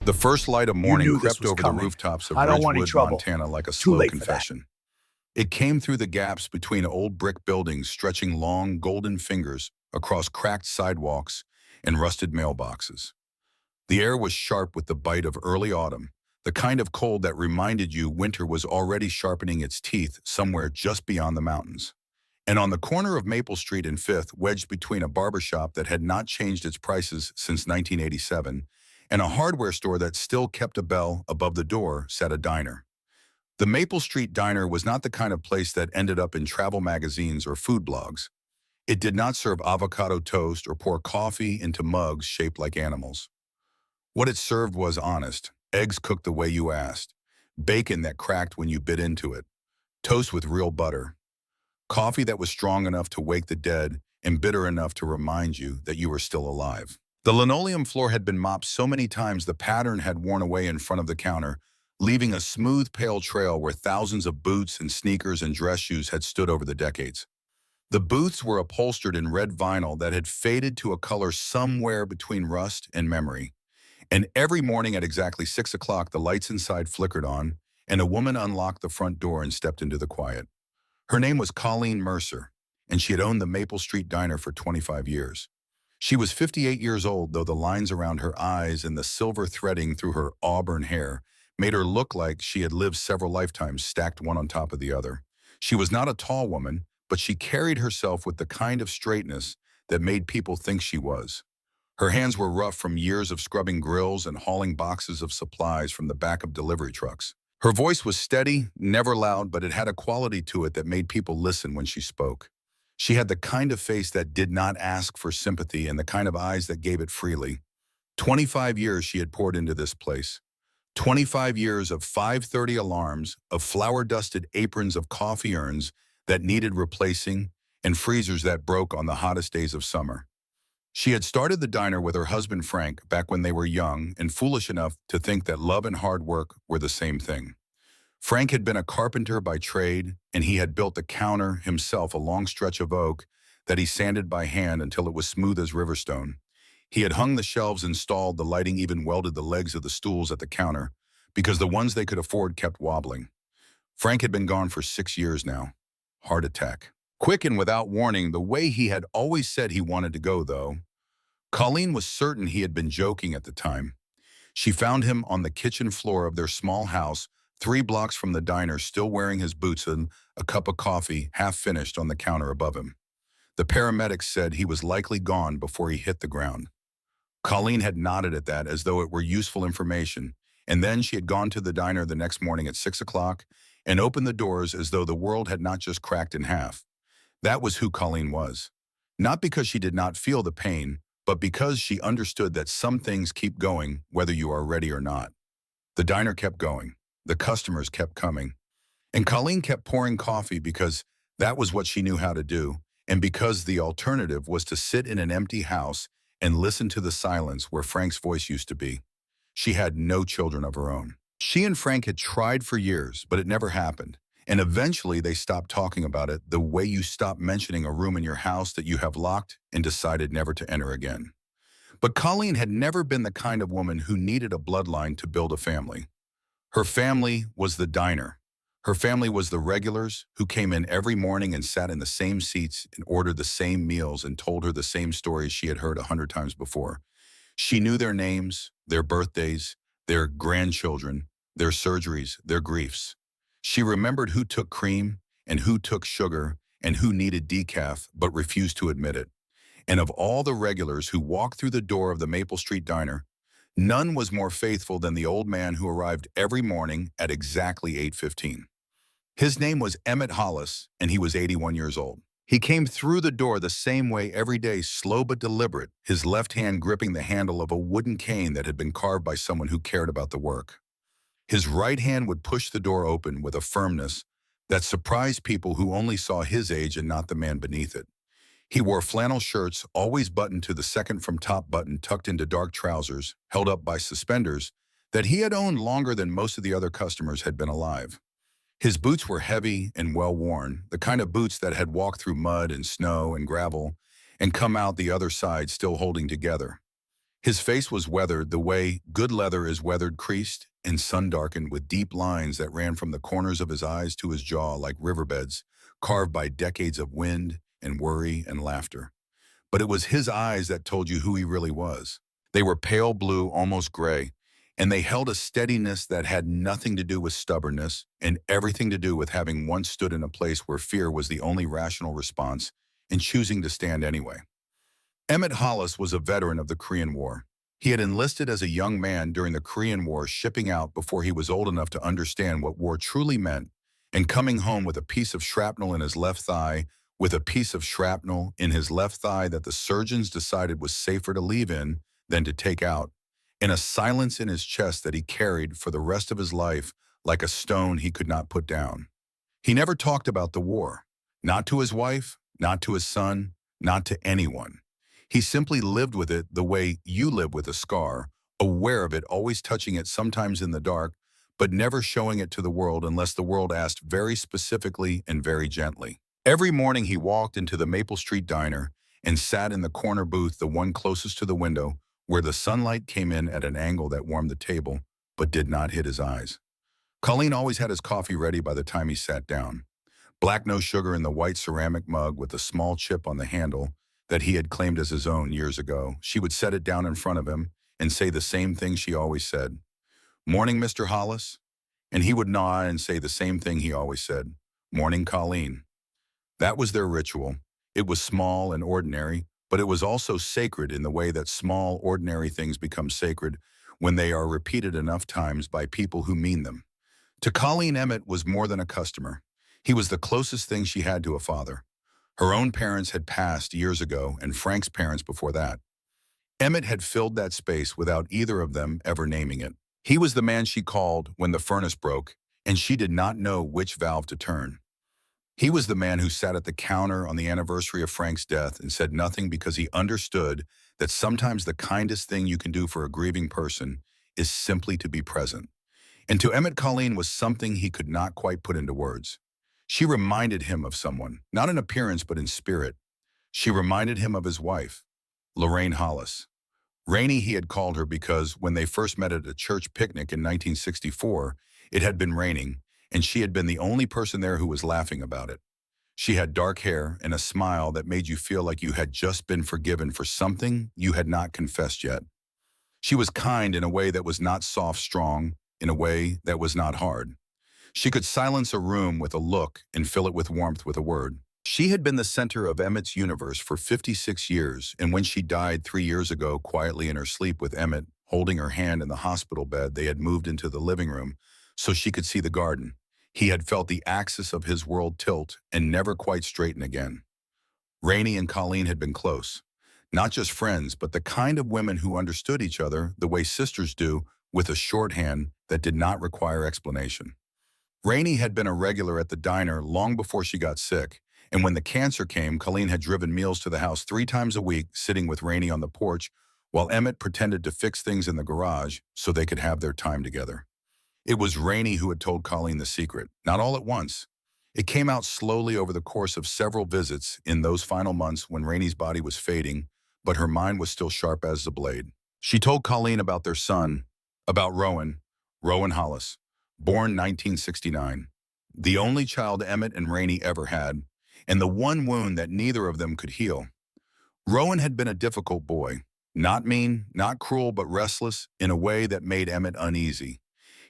The first light of You morning knew this crept was over the coming. rooftops of I don't want any Ridgewood, trouble. Montana like a Too slow late for that. confession. It came through the gaps between old brick buildings stretching long, golden fingers across cracked sidewalks and rusted mailboxes. The air was sharp with the bite of early autumn, the kind of cold that reminded you winter was already sharpening its teeth somewhere just beyond the mountains. And on the corner of Maple Street and Fifth, wedged between a barber shop that had not changed its prices since 1987 and a hardware store that still kept a bell above the door, sat a diner. The Maple Street Diner was not the kind of place that ended up in travel magazines or food blogs. It did not serve avocado toast or pour coffee into mugs shaped like animals. What it served was honest, eggs cooked the way you asked, bacon that cracked when you bit into it, toast with real butter, coffee that was strong enough to wake the dead and bitter enough to remind you that you were still alive. The linoleum floor had been mopped so many times the pattern had worn away in front of the counter, leaving a smooth, pale trail where thousands of boots and sneakers and dress shoes had stood over the decades. The boots were upholstered in red vinyl that had faded to a color somewhere between rust and memory. And every morning at exactly 6 o'clock, the lights inside flickered on, and a woman unlocked the front door and stepped into the quiet. Her name was Colleen Mercer, and she had owned the Maple Street Diner for 25 years. She was 58 years old, though the lines around her eyes and the silver threading through her auburn hair made her look like she had lived several lifetimes stacked one on top of the other. She was not a tall woman, but she carried herself with the kind of straightness that made people think she was. Her hands were rough from years of scrubbing grills and hauling boxes of supplies from the back of delivery trucks. Her voice was steady, never loud, but it had a quality to it that made people listen when she spoke. She had the kind of face that did not ask for sympathy and the kind of eyes that gave it freely. 25 years she had poured into this place. 25 years of 5:30 alarms, of flour-dusted aprons of coffee urns that needed replacing, and freezers that broke on the hottest days of summer. She had started the diner with her husband Frank back when they were young and foolish enough to think that love and hard work were the same thing. Frank had been a carpenter by trade, and he had built the counter himself, a long stretch of oak that he sanded by hand until it was smooth as riverstone. He had hung the shelves, installed the lighting, even welded the legs of the stools at the counter, because the ones they could afford kept wobbling. Frank had been gone for 6 years now. Heart attack. Quick and without warning, the way he had always said he wanted to go, though. Colleen was certain he had been joking at the time. She found him on the kitchen floor of their small house, 3 blocks from the diner, still wearing his boots and a cup of coffee, half finished, on the counter above him. The paramedics said he was likely gone before he hit the ground. Colleen had nodded at that as though it were useful information, and then she had gone to the diner the next morning at 6 o'clock and opened the doors as though the world had not just cracked in half. That was who Colleen was. Not because she did not feel the pain, but because she understood that some things keep going whether you are ready or not. The diner kept going. The customers kept coming. And Colleen kept pouring coffee because that was what she knew how to do, and because the alternative was to sit in an empty house and listen to the silence where Frank's voice used to be. She had no children of her own. She and Frank had tried for years, but it never happened. And eventually they stopped talking about it the way you stop mentioning a room in your house that you have locked and decided never to enter again. But Colleen had never been the kind of woman who needed a bloodline to build a family. Her family was the diner. Her family was the regulars who came in every morning and sat in the same seats and ordered the same meals and told her the same stories she had heard 100 times before. She knew their names, their birthdays, their grandchildren, their surgeries, their griefs. She remembered who took cream and who took sugar and who needed decaf but refused to admit it. And of all the regulars who walked through the door of the Maple Street Diner, none was more faithful than the old man who arrived every morning at exactly 8:15. His name was Emmett Hollis, and he was 81 years old. He came through the door the same way every day, slow but deliberate, his left hand gripping the handle of a wooden cane that had been carved by someone who cared about the work. His right hand would push the door open with a firmness that surprised people who only saw his age and not the man beneath it. He wore flannel shirts, always buttoned to the second from top button, tucked into dark trousers, held up by suspenders, that he had owned longer than most of the other customers had been alive. His boots were heavy and well-worn, the kind of boots that had walked through mud and snow and gravel and come out the other side still holding together. His face was weathered the way good leather is weathered, creased and sun-darkened, with deep lines that ran from the corners of his eyes to his jaw like riverbeds, carved by decades of wind and worry and laughter. But it was his eyes that told you who he really was. They were pale blue, almost gray, and they held a steadiness that had nothing to do with stubbornness and everything to do with having once stood in a place where fear was the only rational response and choosing to stand anyway. Emmett Hollis was a veteran of the Korean War. He had enlisted as a young man during the Korean War, shipping out before he was old enough to understand what war truly meant, and coming home with a piece of shrapnel in his left thigh, that the surgeons decided was safer to leave in than to take out, and a silence in his chest that he carried for the rest of his life like a stone he could not put down. He never talked about the war, not to his wife, not to his son, not to anyone. He simply lived with it the way you live with a scar, aware of it, always touching it, sometimes in the dark, but never showing it to the world unless the world asked very specifically and very gently. Every morning he walked into the Maple Street Diner and sat in the corner booth, the one closest to the window, where the sunlight came in at an angle that warmed the table, but did not hit his eyes. Colleen always had his coffee ready by the time he sat down. Black no sugar in the white ceramic mug with a small chip on the handle that he had claimed as his own years ago. She would set it down in front of him and say the same thing she always said. "Morning, Mr. Hollis." And he would nod and say the same thing he always said. "Morning, Colleen." That was their ritual. It was small and ordinary, but it was also sacred in the way that small, ordinary things become sacred when they are repeated enough times by people who mean them. To Colleen, Emmett was more than a customer. He was the closest thing she had to a father. Her own parents had passed years ago, and Frank's parents before that. Emmett had filled that space without either of them ever naming it. He was the man she called when the furnace broke, and she did not know which valve to turn. He was the man who sat at the counter on the anniversary of Frank's death and said nothing because he understood that sometimes the kindest thing you can do for a grieving person is simply to be present. And to Emmett, Colleen was something he could not quite put into words. She reminded him of someone, not in appearance but in spirit. She reminded him of his wife, Lorraine Hollis. Rainey, he had called her, because when they first met at a church picnic in 1964, it had been raining, and she had been the only person there who was laughing about it. She had dark hair and a smile that made you feel like you had just been forgiven for something you had not confessed yet. She was kind in a way that was not soft, strong, in a way that was not hard. She could silence a room with a look and fill it with warmth with a word. She had been the center of Emmett's universe for 56 years, and when she died 3 years ago, quietly in her sleep with Emmett holding her hand in the hospital bed, they had moved into the living room so she could see the garden. He had felt the axis of his world tilt and never quite straighten again. Rainey and Colleen had been close. Not just friends, but the kind of women who understood each other the way sisters do, with a shorthand that did not require explanation. Rainey had been a regular at the diner long before she got sick, and when the cancer came, Colleen had driven meals to the house 3 times a week, sitting with Rainey on the porch while Emmett pretended to fix things in the garage so they could have their time together. It was Rainey who had told Colleen the secret, not all at once. It came out slowly over the course of several visits in those final months when Rainey's body was fading, but her mind was still sharp as a blade. She told Colleen about their son, about Rowan Hollis, born 1969, the only child Emmett and Rainey ever had, and the one wound that neither of them could heal. Rowan had been a difficult boy, not mean, not cruel, but restless in a way that made Emmett uneasy.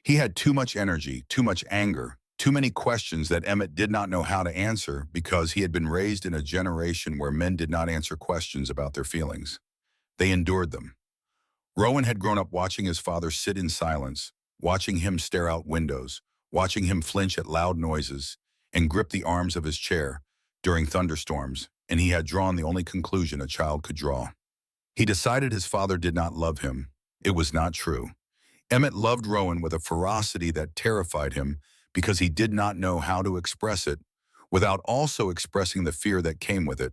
He had too much energy, too much anger, too many questions that Emmett did not know how to answer because he had been raised in a generation where men did not answer questions about their feelings. They endured them. Rowan had grown up watching his father sit in silence, watching him stare out windows, watching him flinch at loud noises, and grip the arms of his chair during thunderstorms, and he had drawn the only conclusion a child could draw. He decided his father did not love him. It was not true. Emmett loved Rowan with a ferocity that terrified him because he did not know how to express it without also expressing the fear that came with it,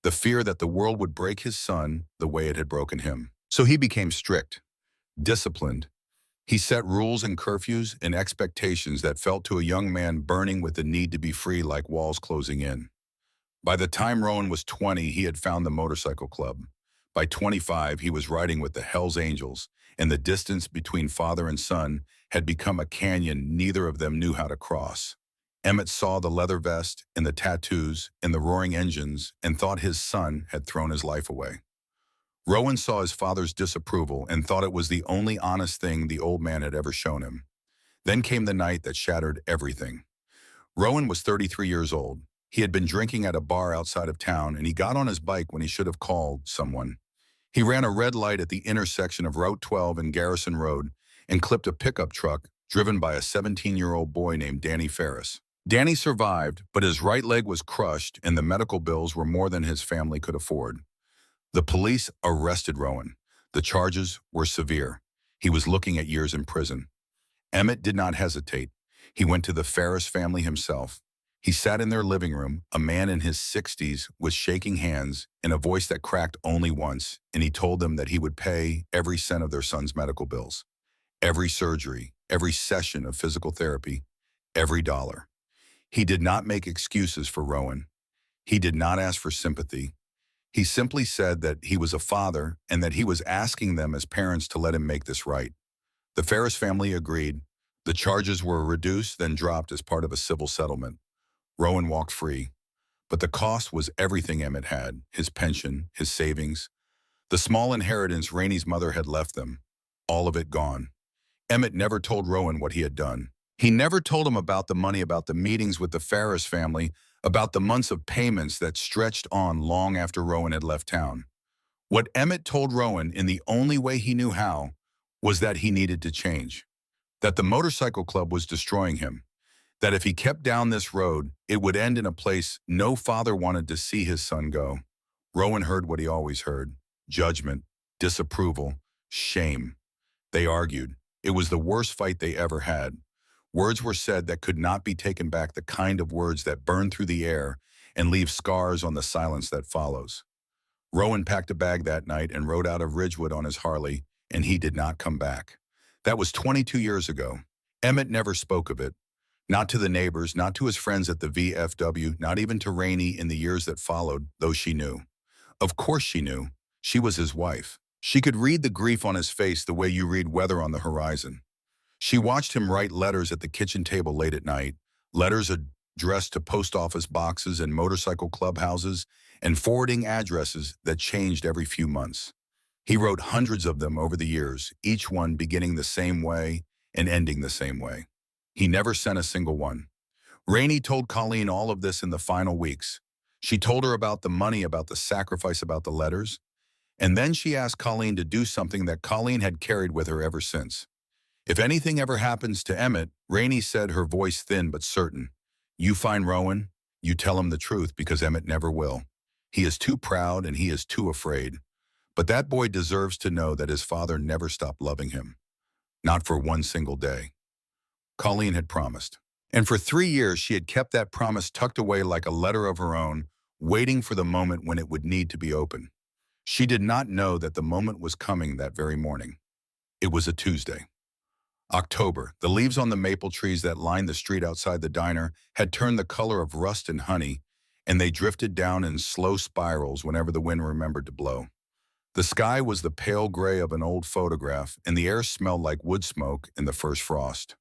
the fear that the world would break his son the way it had broken him. So he became strict, disciplined. He set rules and curfews and expectations that felt to a young man burning with the need to be free like walls closing in. By the time Rowan was 20, he had found the motorcycle club. By 25, he was riding with the Hells Angels, and the distance between father and son had become a canyon neither of them knew how to cross. Emmett saw the leather vest and the tattoos and the roaring engines and thought his son had thrown his life away. Rowan saw his father's disapproval and thought it was the only honest thing the old man had ever shown him. Then came the night that shattered everything. Rowan was 33 years old. He had been drinking at a bar outside of town, and he got on his bike when he should have called someone. He ran a red light at the intersection of Route 12 and Garrison Road and clipped a pickup truck driven by a 17-year-old boy named Danny Ferris. Danny survived, but his right leg was crushed and the medical bills were more than his family could afford. The police arrested Rowan. The charges were severe. He was looking at years in prison. Emmett did not hesitate. He went to the Ferris family himself. He sat in their living room, a man in his 60s with shaking hands and a voice that cracked only once, and he told them that he would pay every cent of their son's medical bills. Every surgery, every session of physical therapy, every dollar. He did not make excuses for Rowan. He did not ask for sympathy. He simply said that he was a father and that he was asking them as parents to let him make this right. The Ferris family agreed. The charges were reduced, then dropped as part of a civil settlement. Rowan walked free. But the cost was everything Emmett had, his pension, his savings, the small inheritance Rainey's mother had left them, all of it gone. Emmett never told Rowan what he had done. He never told him about the money, about the meetings with the Ferris family, about the months of payments that stretched on long after Rowan had left town. What Emmett told Rowan, in the only way he knew how, was that he needed to change, that the motorcycle club was destroying him, that if he kept down this road, it would end in a place no father wanted to see his son go. Rowan heard what he always heard: judgment, disapproval, shame. They argued. It was the worst fight they ever had. Words were said that could not be taken back, the kind of words that burn through the air and leave scars on the silence that follows. Rowan packed a bag that night and rode out of Ridgewood on his Harley, and he did not come back. That was 22 years ago. Emmett never spoke of it. Not to the neighbors, not to his friends at the VFW, not even to Rainey in the years that followed, though she knew. Of course she knew. She was his wife. She could read the grief on his face the way you read weather on the horizon. She watched him write letters at the kitchen table late at night, letters addressed to post office boxes and motorcycle clubhouses, and forwarding addresses that changed every few months. He wrote hundreds of them over the years, each one beginning the same way and ending the same way. He never sent a single one. Rainey told Colleen all of this in the final weeks. She told her about the money, about the sacrifice, about the letters. And then she asked Colleen to do something that Colleen had carried with her ever since. If anything ever happens to Emmett, Rainey said, her voice thin but certain, you find Rowan, you tell him the truth, because Emmett never will. He is too proud and he is too afraid. But that boy deserves to know that his father never stopped loving him. Not for one single day. Colleen had promised. And for 3 years, she had kept that promise tucked away like a letter of her own, waiting for the moment when it would need to be opened. She did not know that the moment was coming that very morning. It was a Tuesday. October. The leaves on the maple trees that lined the street outside the diner had turned the color of rust and honey, and they drifted down in slow spirals whenever the wind remembered to blow. The sky was the pale gray of an old photograph, and the air smelled like wood smoke in the first frost.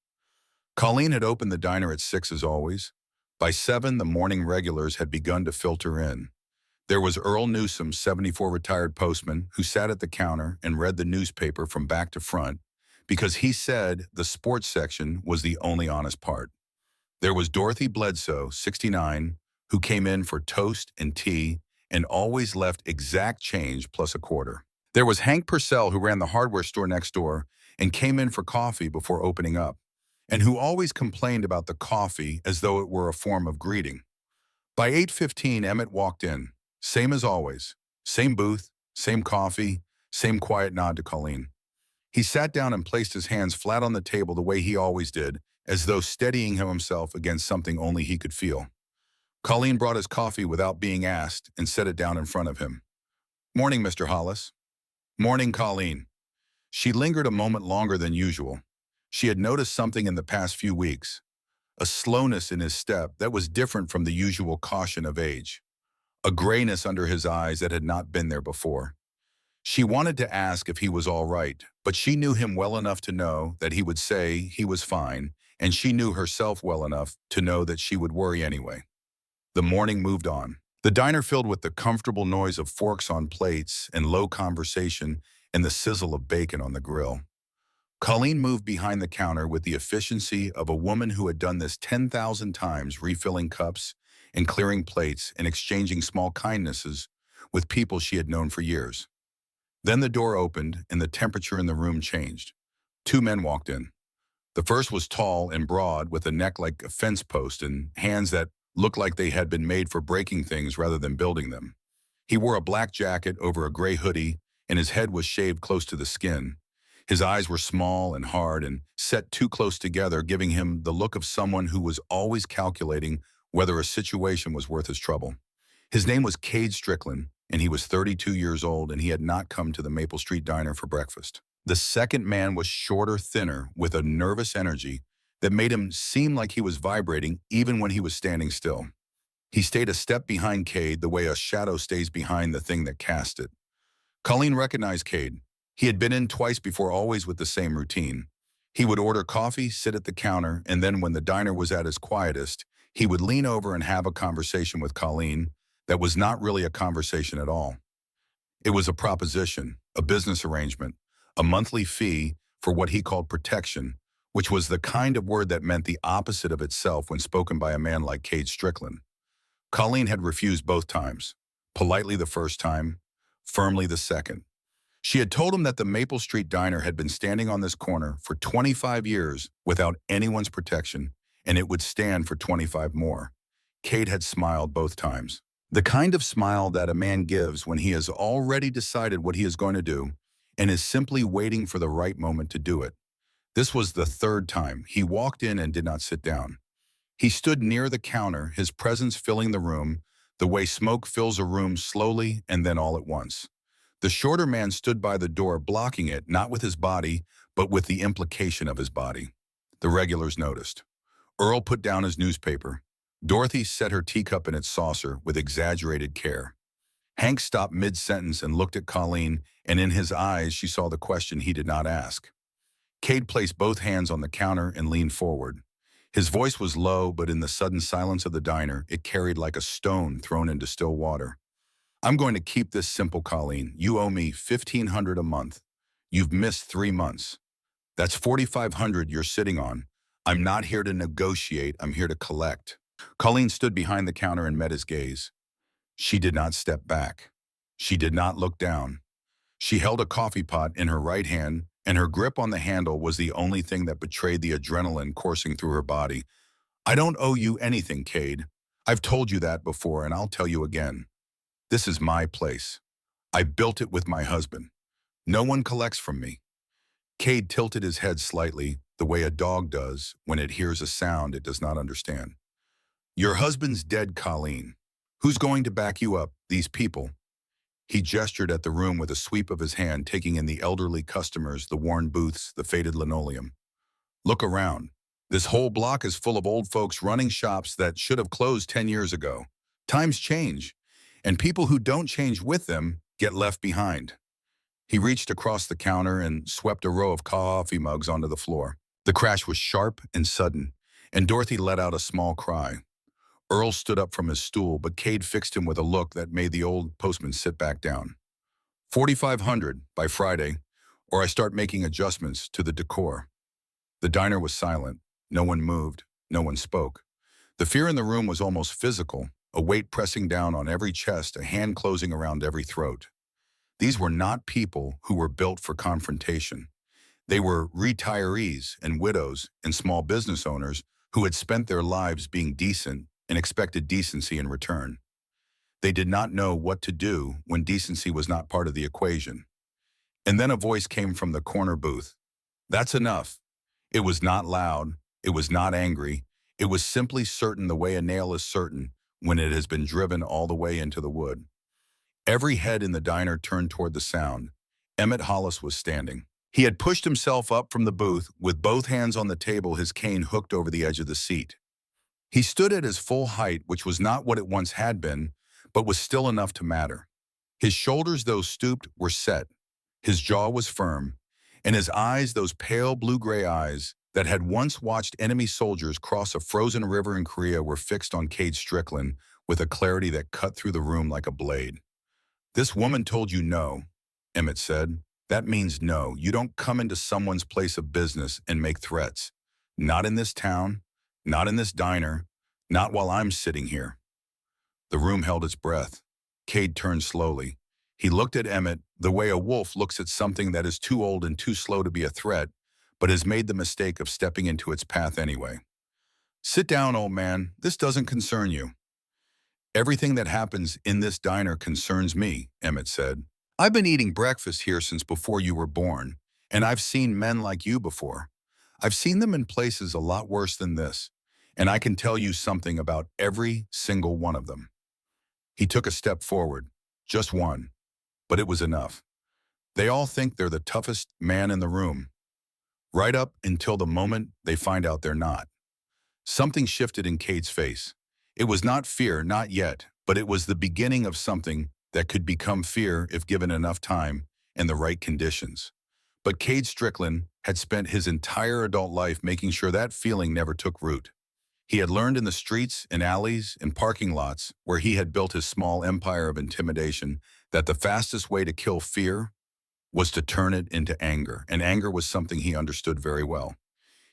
Colleen had opened the diner at 6 as always. By 7, the morning regulars had begun to filter in. There was Earl Newsom, 74, retired postman, who sat at the counter and read the newspaper from back to front because he said the sports section was the only honest part. There was Dorothy Bledsoe, 69, who came in for toast and tea and always left exact change plus a quarter. There was Hank Purcell, who ran the hardware store next door and came in for coffee before opening up, and who always complained about the coffee as though it were a form of greeting. By 8:15, Emmett walked in, same as always, same booth, same coffee, same quiet nod to Colleen. He sat down and placed his hands flat on the table the way he always did, as though steadying himself against something only he could feel. Colleen brought his coffee without being asked and set it down in front of him. Morning, Mr. Hollis. Morning, Colleen. She lingered a moment longer than usual. She had noticed something in the past few weeks, a slowness in his step that was different from the usual caution of age, a grayness under his eyes that had not been there before. She wanted to ask if he was all right, but she knew him well enough to know that he would say he was fine, and she knew herself well enough to know that she would worry anyway. The morning moved on. The diner filled with the comfortable noise of forks on plates and low conversation and the sizzle of bacon on the grill. Colleen moved behind the counter with the efficiency of a woman who had done this 10,000 times, refilling cups and clearing plates and exchanging small kindnesses with people she had known for years. Then the door opened and the temperature in the room changed. Two men walked in. The first was tall and broad with a neck like a fence post and hands that looked like they had been made for breaking things rather than building them. He wore a black jacket over a gray hoodie and his head was shaved close to the skin. His eyes were small and hard and set too close together, giving him the look of someone who was always calculating whether a situation was worth his trouble. His name was Cade Strickland, and he was 32 years old, and he had not come to the Maple Street Diner for breakfast. The second man was shorter, thinner, with a nervous energy that made him seem like he was vibrating even when he was standing still. He stayed a step behind Cade the way a shadow stays behind the thing that cast it. Colleen recognized Cade. He had been in twice before, always with the same routine. He would order coffee, sit at the counter, and then when the diner was at its quietest, he would lean over and have a conversation with Colleen that was not really a conversation at all. It was a proposition, a business arrangement, a monthly fee for what he called protection, which was the kind of word that meant the opposite of itself when spoken by a man like Cade Strickland. Colleen had refused both times, politely the first time, firmly the second. She had told him that the Maple Street Diner had been standing on this corner for 25 years without anyone's protection, and it would stand for 25 more. Cade had smiled both times. The kind of smile that a man gives when he has already decided what he is going to do and is simply waiting for the right moment to do it. This was the third time. He walked in and did not sit down. He stood near the counter, his presence filling the room, the way smoke fills a room slowly and then all at once. The shorter man stood by the door, blocking it, not with his body, but with the implication of his body. The regulars noticed. Earl put down his newspaper. Dorothy set her teacup in its saucer with exaggerated care. Hank stopped mid-sentence and looked at Colleen, and in his eyes she saw the question he did not ask. Cade placed both hands on the counter and leaned forward. His voice was low, but in the sudden silence of the diner, it carried like a stone thrown into still water. I'm going to keep this simple, Colleen. You owe me $1,500 a month. You've missed 3 months. That's $4,500 you're sitting on. I'm not here to negotiate. I'm here to collect. Colleen stood behind the counter and met his gaze. She did not step back. She did not look down. She held a coffee pot in her right hand, and her grip on the handle was the only thing that betrayed the adrenaline coursing through her body. I don't owe you anything, Cade. I've told you that before, and I'll tell you again. This is my place. I built it with my husband. No one collects from me. Cade tilted his head slightly, the way a dog does when it hears a sound it does not understand. Your husband's dead, Colleen. Who's going to back you up? These people. He gestured at the room with a sweep of his hand, taking in the elderly customers, the worn booths, the faded linoleum. Look around. This whole block is full of old folks running shops that should have closed 10 years ago. Times change, and people who don't change with them get left behind. He reached across the counter and swept a row of coffee mugs onto the floor. The crash was sharp and sudden, and Dorothy let out a small cry. Earl stood up from his stool, but Cade fixed him with a look that made the old postman sit back down. $4,500 by Friday, or I start making adjustments to the decor. The diner was silent. No one moved. No one spoke. The fear in the room was almost physical, a weight pressing down on every chest, a hand closing around every throat. These were not people who were built for confrontation. They were retirees and widows and small business owners who had spent their lives being decent and expected decency in return. They did not know what to do when decency was not part of the equation. And then a voice came from the corner booth. That's enough. It was not loud. It was not angry. It was simply certain, the way a nail is certain when it has been driven all the way into the wood. Every head in the diner turned toward the sound. Emmett Hollis was standing. He had pushed himself up from the booth with both hands on the table, his cane hooked over the edge of the seat. He stood at his full height, which was not what it once had been, but was still enough to matter. His shoulders, though stooped, were set. His jaw was firm, and his eyes, those pale blue-gray eyes that had once watched enemy soldiers cross a frozen river in Korea, were fixed on Cade Strickland with a clarity that cut through the room like a blade. "This woman told you no," Emmett said. "That means no. You don't come into someone's place of business and make threats. Not in this town, not in this diner, not while I'm sitting here." The room held its breath. Cade turned slowly. He looked at Emmett the way a wolf looks at something that is too old and too slow to be a threat, but has made the mistake of stepping into its path anyway. "Sit down, old man. This doesn't concern you." "Everything that happens in this diner concerns me," Emmett said. "I've been eating breakfast here since before you were born, and I've seen men like you before. I've seen them in places a lot worse than this, and I can tell you something about every single one of them." He took a step forward, just one, but it was enough. "They all think they're the toughest man in the room, right up until the moment they find out they're not." Something shifted in Cade's face. It was not fear, not yet, but it was the beginning of something that could become fear if given enough time and the right conditions. But Cade Strickland had spent his entire adult life making sure that feeling never took root. He had learned in the streets and alleys and parking lots where he had built his small empire of intimidation that the fastest way to kill fear was to turn it into anger, and anger was something he understood very well.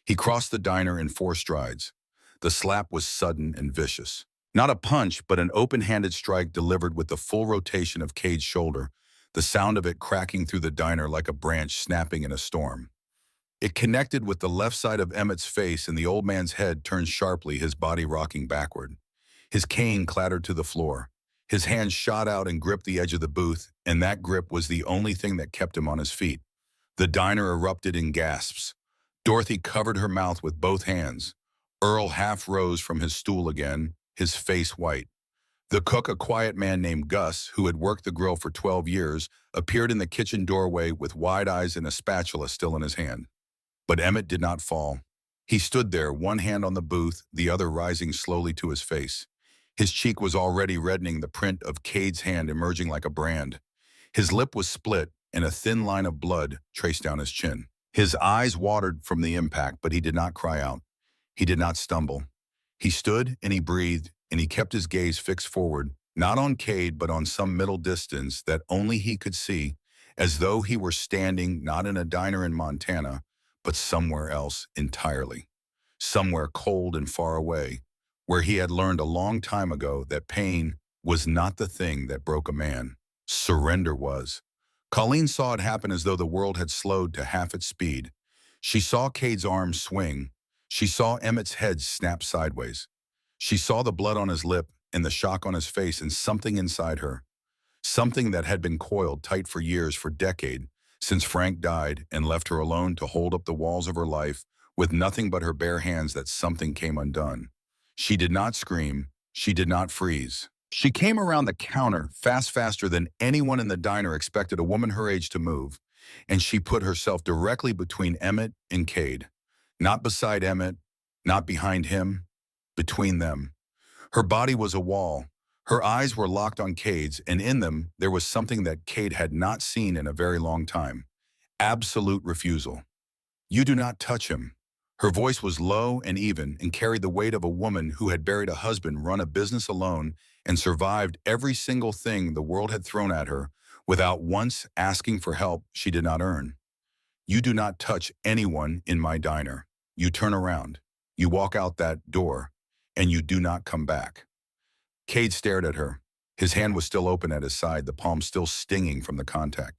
He crossed the diner in 4 strides. The slap was sudden and vicious. Not a punch, but an open-handed strike delivered with the full rotation of Cade's shoulder, the sound of it cracking through the diner like a branch snapping in a storm. It connected with the left side of Emmett's face, and the old man's head turned sharply, his body rocking backward. His cane clattered to the floor. His hand shot out and gripped the edge of the booth, and that grip was the only thing that kept him on his feet. The diner erupted in gasps. Dorothy covered her mouth with both hands. Earl half rose from his stool again, his face white. The cook, a quiet man named Gus, who had worked the grill for 12 years, appeared in the kitchen doorway with wide eyes and a spatula still in his hand. But Emmett did not fall. He stood there, one hand on the booth, the other rising slowly to his face. His cheek was already reddening, the print of Cade's hand emerging like a brand. His lip was split, and a thin line of blood traced down his chin. His eyes watered from the impact, but he did not cry out. He did not stumble. He stood and he breathed, and he kept his gaze fixed forward, not on Cade, but on some middle distance that only he could see, as though he were standing not in a diner in Montana, but somewhere else entirely. Somewhere cold and far away, where he had learned a long time ago that pain was not the thing that broke a man. Surrender was. Colleen saw it happen as though the world had slowed to half its speed. She saw Cade's arms swing. She saw Emmett's head snap sideways. She saw the blood on his lip and the shock on his face, and something inside her. Something that had been coiled tight for years, for decades, since Frank died and left her alone to hold up the walls of her life with nothing but her bare hands, that something came undone. She did not scream. She did not freeze. She came around the counter faster than anyone in the diner expected a woman her age to move, and she put herself directly between Emmett and Cade. Not beside Emmett, not behind him, between them. Her body was a wall. Her eyes were locked on Cade's, and in them there was something that Cade had not seen in a very long time. Absolute refusal. "You do not touch him." Her voice was low and even and carried the weight of a woman who had buried a husband, run a business alone, and survived every single thing the world had thrown at her without once asking for help she did not earn. "You do not touch anyone in my diner. You turn around. You walk out that door, and you do not come back." Cade stared at her. His hand was still open at his side, the palm still stinging from the contact.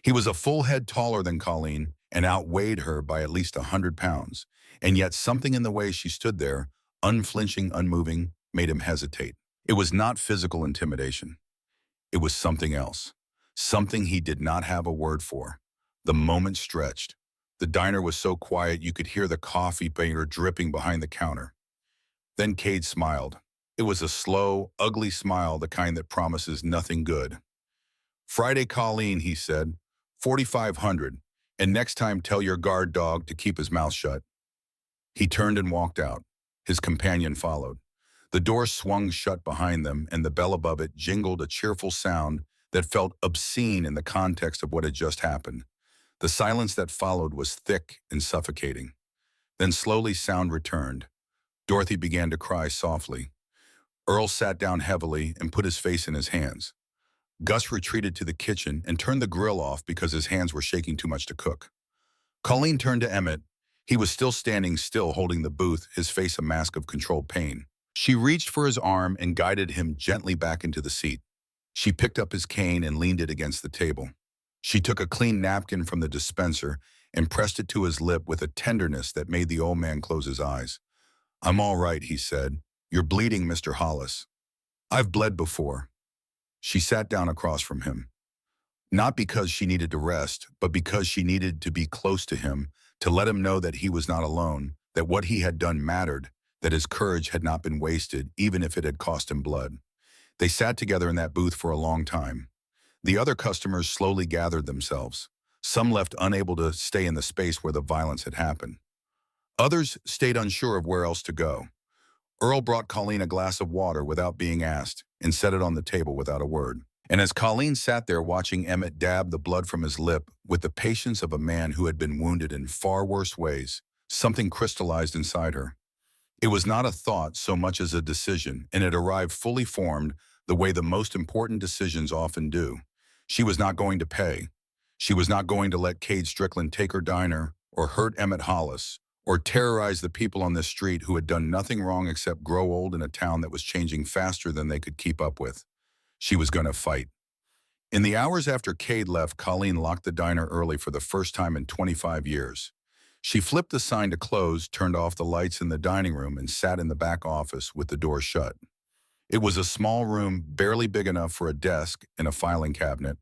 He was a full head taller than Colleen and outweighed her by at least 100 pounds, and yet something in the way she stood there, unflinching, unmoving, made him hesitate. It was not physical intimidation. It was something else, something he did not have a word for. The moment stretched. The diner was so quiet you could hear the coffee maker dripping behind the counter. Then Cade smiled. It was a slow, ugly smile, the kind that promises nothing good. "Friday, Colleen," he said. 4,500, and next time tell your guard dog to keep his mouth shut." He turned and walked out. His companion followed. The door swung shut behind them, and the bell above it jingled a cheerful sound that felt obscene in the context of what had just happened. The silence that followed was thick and suffocating. Then slowly sound returned. Dorothy began to cry softly. Earl sat down heavily and put his face in his hands. Gus retreated to the kitchen and turned the grill off because his hands were shaking too much to cook. Colleen turned to Emmett. He was still standing still holding the booth, his face a mask of controlled pain. She reached for his arm and guided him gently back into the seat. She picked up his cane and leaned it against the table. She took a clean napkin from the dispenser and pressed it to his lip with a tenderness that made the old man close his eyes. "I'm all right," he said. "You're bleeding, Mr. Hollis. I've bled before." She sat down across from him. Not because she needed to rest, but because she needed to be close to him, to let him know that he was not alone, that what he had done mattered, that his courage had not been wasted, even if it had cost him blood. They sat together in that booth for a long time. The other customers slowly gathered themselves. Some left unable to stay in the space where the violence had happened. Others stayed unsure of where else to go. Earl brought Colleen a glass of water without being asked and set it on the table without a word. And as Colleen sat there watching Emmett dab the blood from his lip with the patience of a man who had been wounded in far worse ways, something crystallized inside her. It was not a thought so much as a decision, and it arrived fully formed the way the most important decisions often do. She was not going to pay. She was not going to let Cade Strickland take her diner or hurt Emmett Hollis or terrorize the people on this street who had done nothing wrong except grow old in a town that was changing faster than they could keep up with. She was going to fight. In the hours after Cade left, Colleen locked the diner early for the first time in 25 years. She flipped the sign to close, turned off the lights in the dining room, and sat in the back office with the door shut. It was a small room, barely big enough for a desk and a filing cabinet,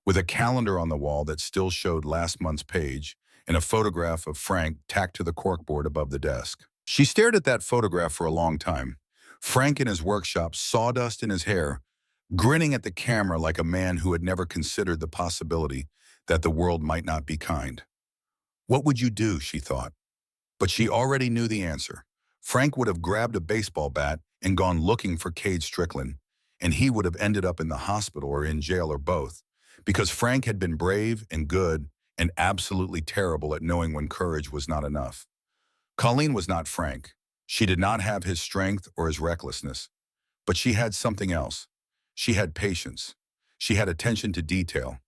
with a calendar on the wall that still showed last month's page and a photograph of Frank tacked to the corkboard above the desk. She stared at that photograph for a long time. Frank in his workshop, sawdust in his hair, grinning at the camera like a man who had never considered the possibility that the world might not be kind. What would you do, she thought. But she already knew the answer. Frank would have grabbed a baseball bat and gone looking for Cade Strickland, and he would have ended up in the hospital or in jail or both, because Frank had been brave and good and absolutely terrible at knowing when courage was not enough. Colleen was not Frank. She did not have his strength or his recklessness, but she had something else. She had patience. She had attention to detail.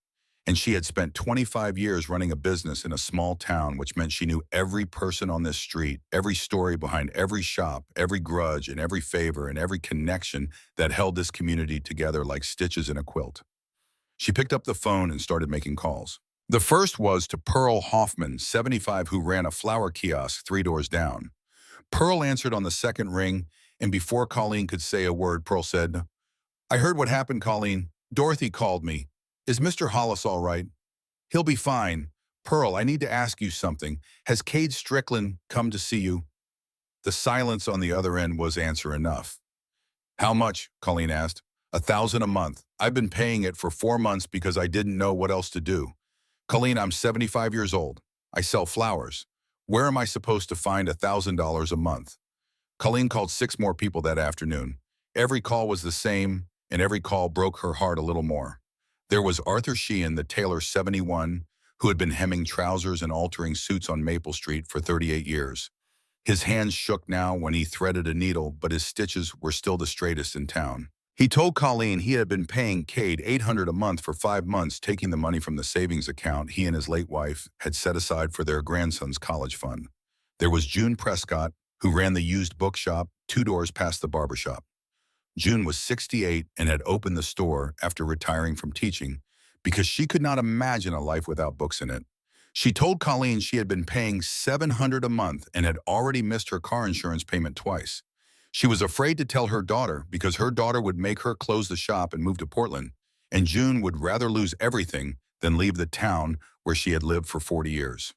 And she had spent 25 years running a business in a small town, which meant she knew every person on this street, every story behind every shop, every grudge and every favor and every connection that held this community together like stitches in a quilt. She picked up the phone and started making calls. The first was to Pearl Hoffman, 75, who ran a flower kiosk 3 doors down. Pearl answered on the second ring, and before Colleen could say a word, Pearl said, "I heard what happened, Colleen. Dorothy called me. Is Mr. Hollis all right?" "He'll be fine. Pearl, I need to ask you something. Has Cade Strickland come to see you?" The silence on the other end was answer enough. "How much?" Colleen asked. "1,000 a month. I've been paying it for 4 months because I didn't know what else to do. Colleen, I'm 75 years old. I sell flowers. Where am I supposed to find $1,000 a month?" Colleen called 6 more people that afternoon. Every call was the same, and every call broke her heart a little more. There was Arthur Sheehan, the tailor 71, who had been hemming trousers and altering suits on Maple Street for 38 years. His hands shook now when he threaded a needle, but his stitches were still the straightest in town. He told Colleen he had been paying Cade $800 a month for 5 months, taking the money from the savings account he and his late wife had set aside for their grandson's college fund. There was June Prescott, who ran the used bookshop 2 doors past the barbershop. June was 68 and had opened the store after retiring from teaching because she could not imagine a life without books in it. She told Colleen she had been paying $700 a month and had already missed her car insurance payment twice. She was afraid to tell her daughter because her daughter would make her close the shop and move to Portland, and June would rather lose everything than leave the town where she had lived for 40 years.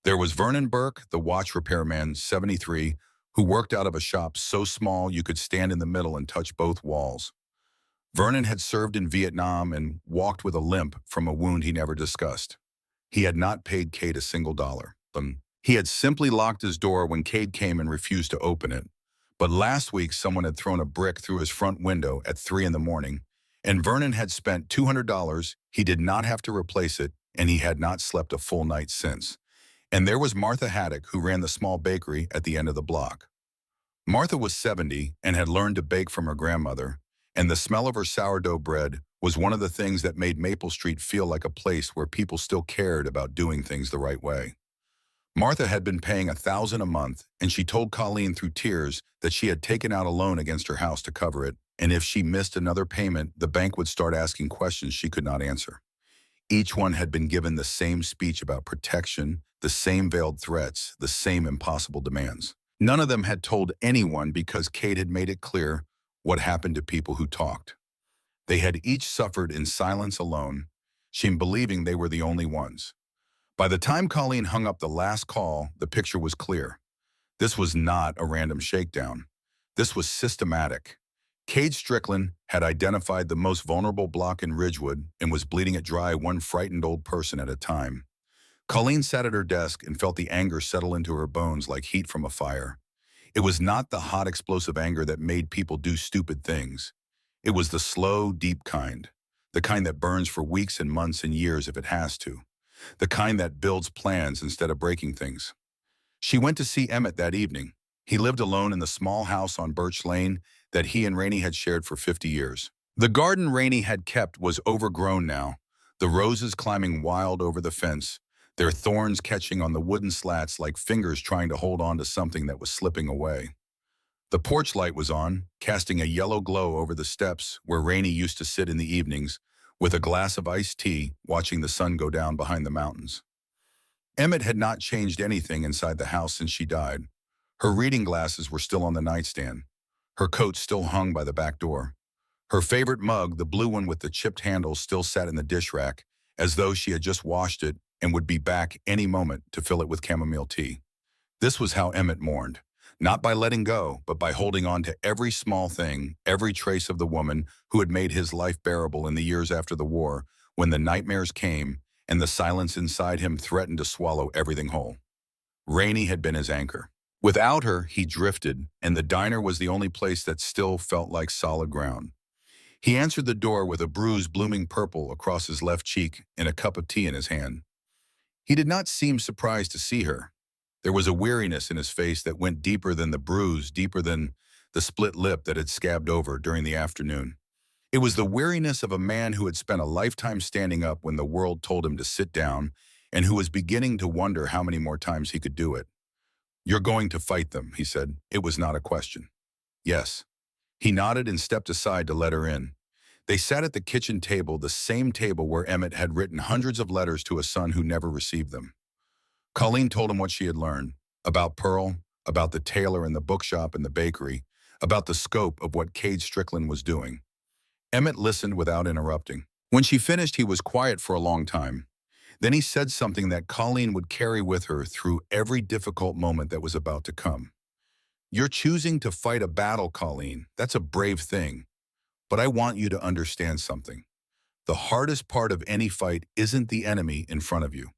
There was Vernon Burke, the watch repairman, 73, who worked out of a shop so small you could stand in the middle and touch both walls. Vernon had served in Vietnam and walked with a limp from a wound he never discussed. He had not paid Cade a single dollar. He had simply locked his door when Cade came and refused to open it. But last week, someone had thrown a brick through his front window at 3 in the morning, And Vernon had spent $200, he did not have to replace it, and he had not slept a full night since. And there was Martha Haddock, who ran the small bakery at the end of the block. Martha was 70 and had learned to bake from her grandmother, and the smell of her sourdough bread was one of the things that made Maple Street feel like a place where people still cared about doing things the right way. Martha had been paying $1,000 a month, and she told Colleen through tears that she had taken out a loan against her house to cover it, and if she missed another payment, the bank would start asking questions she could not answer. Each one had been given the same speech about protection, the same veiled threats, the same impossible demands. None of them had told anyone because Kate had made it clear what happened to people who talked. They had each suffered in silence alone, she believing they were the only ones. By the time Colleen hung up the last call, the picture was clear. This was not a random shakedown. This was systematic. Cade Strickland had identified the most vulnerable block in Ridgewood and was bleeding it dry one frightened old person at a time. Colleen sat at her desk and felt the anger settle into her bones like heat from a fire. It was not the hot, explosive anger that made people do stupid things. It was the slow, deep kind, the kind that burns for weeks and months and years if it has to, the kind that builds plans instead of breaking things. She went to see Emmett that evening. He lived alone in the small house on Birch Lane that he and Rainey had shared for 50 years. The garden Rainey had kept was overgrown now, the roses climbing wild over the fence, their thorns catching on the wooden slats like fingers trying to hold on to something that was slipping away. The porch light was on, casting a yellow glow over the steps where Rainey used to sit in the evenings with a glass of iced tea, watching the sun go down behind the mountains. Emmett had not changed anything inside the house since she died. Her reading glasses were still on the nightstand. Her coat still hung by the back door. Her favorite mug, the blue one with the chipped handle, still sat in the dish rack, as though she had just washed it and would be back any moment to fill it with chamomile tea. This was how Emmett mourned, not by letting go, but by holding on to every small thing, every trace of the woman who had made his life bearable in the years after the war, when the nightmares came and the silence inside him threatened to swallow everything whole. Rainey had been his anchor. Without her, he drifted, and the diner was the only place that still felt like solid ground. He answered the door with a bruise blooming purple across his left cheek and a cup of tea in his hand. He did not seem surprised to see her. There was a weariness in his face that went deeper than the bruise, deeper than the split lip that had scabbed over during the afternoon. It was the weariness of a man who had spent a lifetime standing up when the world told him to sit down and who was beginning to wonder how many more times he could do it. "You're going to fight them," he said. It was not a question. "Yes." He nodded and stepped aside to let her in. They sat at the kitchen table, the same table where Emmett had written hundreds of letters to a son who never received them. Colleen told him what she had learned, about Pearl, about the tailor and the bookshop and the bakery, about the scope of what Cade Strickland was doing. Emmett listened without interrupting. When she finished, he was quiet for a long time. Then he said something that Colleen would carry with her through every difficult moment that was about to come. "You're choosing to fight a battle, Colleen. That's a brave thing. But I want you to understand something. The hardest part of any fight isn't the enemy in front of you.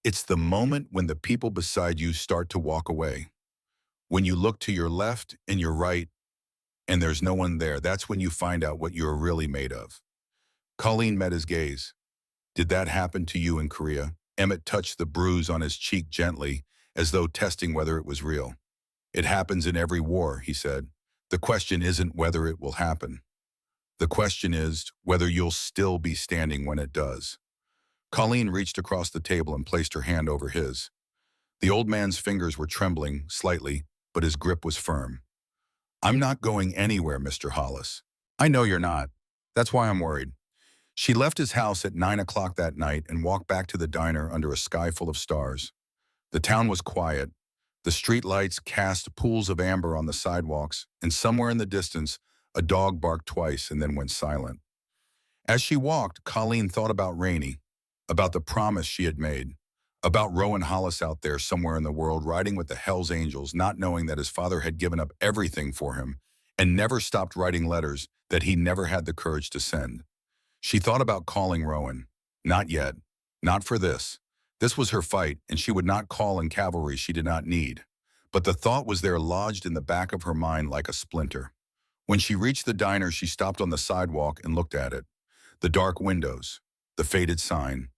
It's the moment when the people beside you start to walk away. When you look to your left and your right and there's no one there, that's when you find out what you're really made of." Colleen met his gaze. "Did that happen to you in Korea?" Emmett touched the bruise on his cheek gently, as though testing whether it was real. "It happens in every war," he said. "The question isn't whether it will happen. The question is whether you'll still be standing when it does." Colleen reached across the table and placed her hand over his. The old man's fingers were trembling slightly, but his grip was firm. "I'm not going anywhere, Mr. Hollis." "I know you're not. That's why I'm worried." She left his house at 9 o'clock that night and walked back to the diner under a sky full of stars. The town was quiet. The street lights cast pools of amber on the sidewalks, and somewhere in the distance, a dog barked twice and then went silent. As she walked, Colleen thought about Rainey, about the promise she had made, about Rowan Hollis out there somewhere in the world riding with the Hells Angels, not knowing that his father had given up everything for him and never stopped writing letters that he never had the courage to send. She thought about calling Rowan. Not yet. Not for this. This was her fight, and she would not call in cavalry she did not need. But the thought was there lodged in the back of her mind like a splinter. When she reached the diner, she stopped on the sidewalk and looked at it. The dark windows, the faded sign,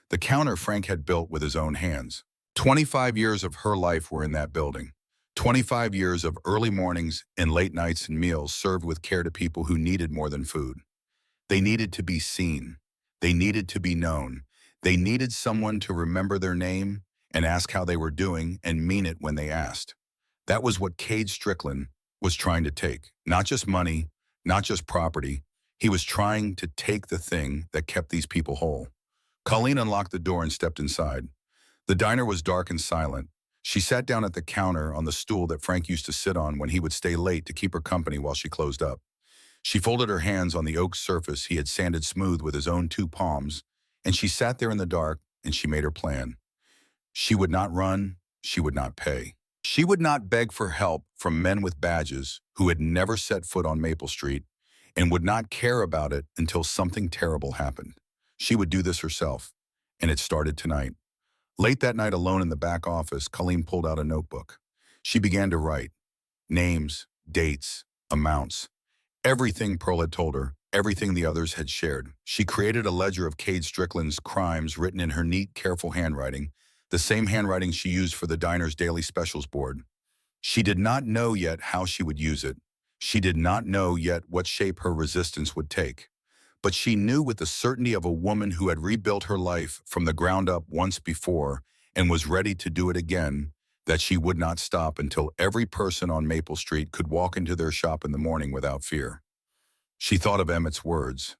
the counter Frank had built with his own hands. 25 years of her life were in that building. 25 years of early mornings and late nights and meals served with care to people who needed more than food. They needed to be seen. They needed to be known. They needed someone to remember their name and ask how they were doing and mean it when they asked. That was what Cade Strickland was trying to take. Not just money, not just property. He was trying to take the thing that kept these people whole. Colleen unlocked the door and stepped inside. The diner was dark and silent. She sat down at the counter on the stool that Frank used to sit on when he would stay late to keep her company while she closed up. She folded her hands on the oak surface he had sanded smooth with his own two palms, and she sat there in the dark and she made her plan. She would not run, she would not pay. She would not beg for help from men with badges who had never set foot on Maple Street and would not care about it until something terrible happened. She would do this herself, and it started tonight. Late that night, alone in the back office, Colleen pulled out a notebook. She began to write names, dates, amounts, everything Pearl had told her, everything the others had shared. She created a ledger of Cade Strickland's crimes written in her neat, careful handwriting, the same handwriting she used for the diner's daily specials board. She did not know yet how she would use it. She did not know yet what shape her resistance would take. But she knew with the certainty of a woman who had rebuilt her life from the ground up once before and was ready to do it again, that she would not stop until every person on Maple Street could walk into their shop in the morning without fear. She thought of Emmett's words,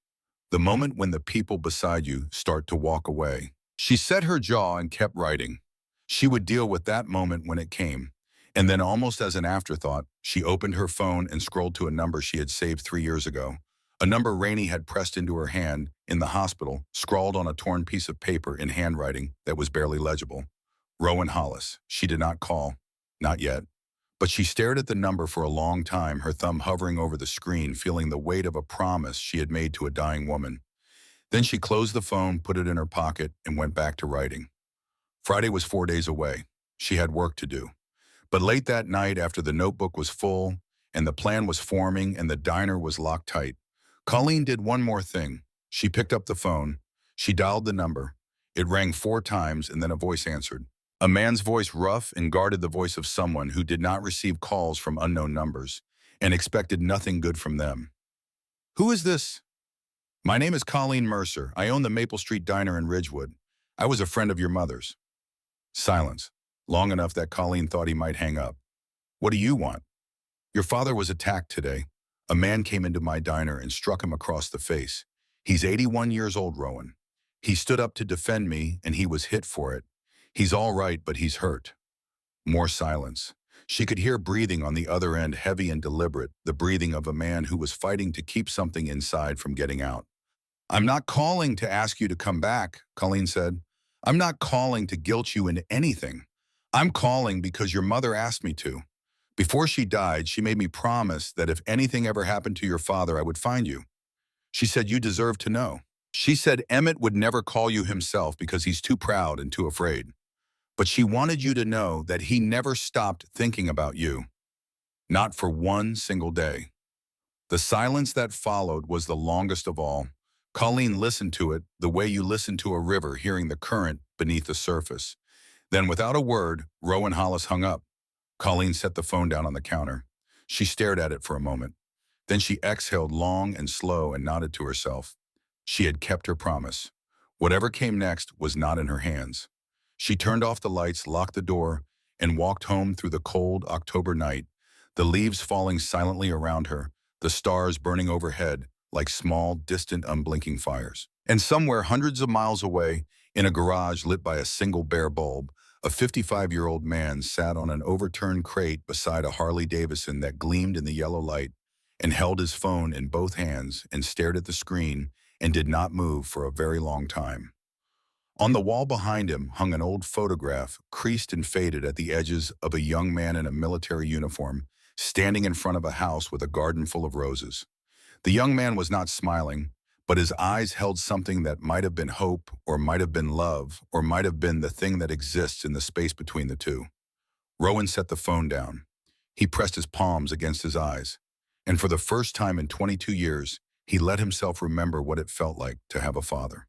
the moment when the people beside you start to walk away. She set her jaw and kept writing. She would deal with that moment when it came. And then almost as an afterthought, she opened her phone and scrolled to a number she had saved 3 years ago. A number Rainey had pressed into her hand in the hospital, scrawled on a torn piece of paper in handwriting that was barely legible. Rowan Hollis. She did not call. Not yet. But she stared at the number for a long time, her thumb hovering over the screen, feeling the weight of a promise she had made to a dying woman. Then she closed the phone, put it in her pocket, and went back to writing. Friday was 4 days away. She had work to do. But late that night, after the notebook was full, and the plan was forming, and the diner was locked tight, Colleen did one more thing. She picked up the phone. She dialed the number. It rang 4 times, and then a voice answered. A man's voice, rough and guarded, the voice of someone who did not receive calls from unknown numbers and expected nothing good from them. Who is this? My name is Colleen Mercer. I own the Maple Street Diner in Ridgewood. I was a friend of your mother's. Silence, long enough that Colleen thought he might hang up. What do you want? Your father was attacked today. A man came into my diner and struck him across the face. He's 81 years old, Rowan. He stood up to defend me, and he was hit for it. He's all right, but he's hurt. More silence. She could hear breathing on the other end, heavy and deliberate, the breathing of a man who was fighting to keep something inside from getting out. I'm not calling to ask you to come back, Colleen said. I'm not calling to guilt you into anything. I'm calling because your mother asked me to. Before she died, she made me promise that if anything ever happened to your father, I would find you. She said you deserve to know. She said Emmett would never call you himself because he's too proud and too afraid. But she wanted you to know that he never stopped thinking about you. Not for one single day. The silence that followed was the longest of all. Colleen listened to it the way you listen to a river hearing the current beneath the surface. Then without a word, Rowan Hollis hung up. Colleen set the phone down on the counter. She stared at it for a moment. Then she exhaled long and slow and nodded to herself. She had kept her promise. Whatever came next was not in her hands. She turned off the lights, locked the door, and walked home through the cold October night, the leaves falling silently around her, the stars burning overhead like small, distant, unblinking fires. And somewhere hundreds of miles away, in a garage lit by a single bare bulb, a 55-year-old man sat on an overturned crate beside a Harley-Davidson that gleamed in the yellow light and held his phone in both hands and stared at the screen and did not move for a very long time. On the wall behind him hung an old photograph, creased and faded at the edges, of a young man in a military uniform, standing in front of a house with a garden full of roses. The young man was not smiling, but his eyes held something that might have been hope, or might have been love, or might have been the thing that exists in the space between the two. Rowan set the phone down. He pressed his palms against his eyes. And for the first time in 22 years, he let himself remember what it felt like to have a father.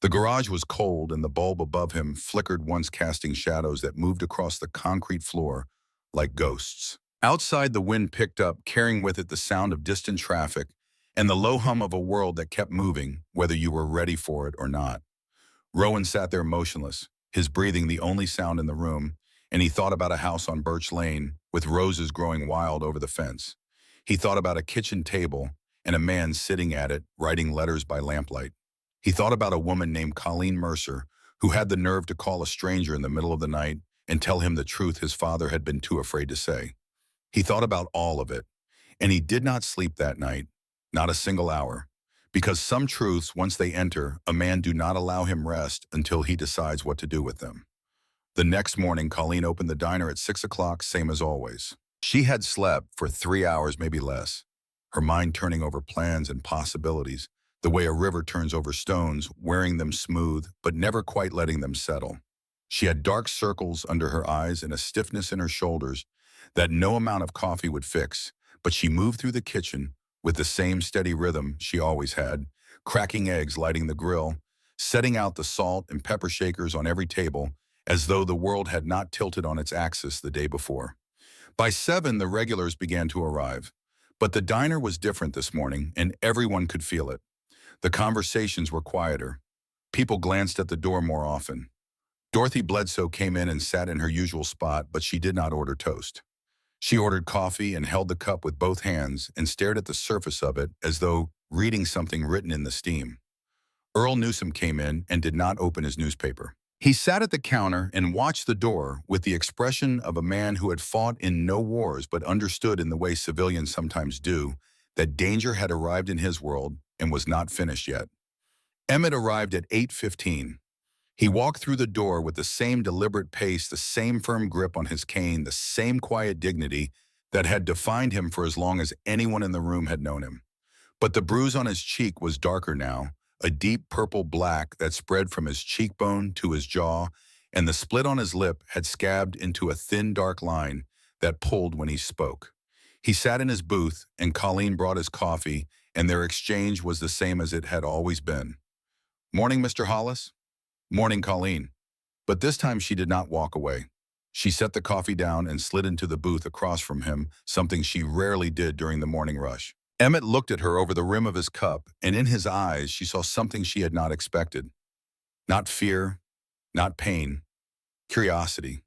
The garage was cold and the bulb above him flickered, once casting shadows that moved across the concrete floor like ghosts. Outside, the wind picked up, carrying with it the sound of distant traffic and the low hum of a world that kept moving, whether you were ready for it or not. Rowan sat there motionless, his breathing the only sound in the room, and he thought about a house on Birch Lane with roses growing wild over the fence. He thought about a kitchen table and a man sitting at it, writing letters by lamplight. He thought about a woman named Colleen Mercer, who had the nerve to call a stranger in the middle of the night and tell him the truth his father had been too afraid to say. He thought about all of it, and he did not sleep that night, not a single hour. Because some truths, once they enter, a man do not allow him rest until he decides what to do with them. The next morning, Colleen opened the diner at 6 o'clock, same as always. She had slept for 3 hours, maybe less, her mind turning over plans and possibilities, the way a river turns over stones, wearing them smooth, but never quite letting them settle. She had dark circles under her eyes and a stiffness in her shoulders that no amount of coffee would fix, but she moved through the kitchen with the same steady rhythm she always had, cracking eggs, lighting the grill, setting out the salt and pepper shakers on every table, as though the world had not tilted on its axis the day before. By 7, the regulars began to arrive. But the diner was different this morning, and everyone could feel it. The conversations were quieter. People glanced at the door more often. Dorothy Bledsoe came in and sat in her usual spot, but she did not order toast. She ordered coffee and held the cup with both hands and stared at the surface of it as though reading something written in the steam. Earl Newsom came in and did not open his newspaper. He sat at the counter and watched the door with the expression of a man who had fought in no wars but understood, in the way civilians sometimes do, that danger had arrived in his world and was not finished yet. Emmett arrived at 8:15. He walked through the door with the same deliberate pace, the same firm grip on his cane, the same quiet dignity that had defined him for as long as anyone in the room had known him. But the bruise on his cheek was darker now, a deep purple black that spread from his cheekbone to his jaw, and the split on his lip had scabbed into a thin dark line that pulled when he spoke. He sat in his booth, and Colleen brought his coffee, and their exchange was the same as it had always been. "Morning, Mr. Hollis." "Morning, Colleen." But this time she did not walk away. She set the coffee down and slid into the booth across from him, something she rarely did during the morning rush. Emmett looked at her over the rim of his cup, and in his eyes she saw something she had not expected. Not fear, not pain, curiosity.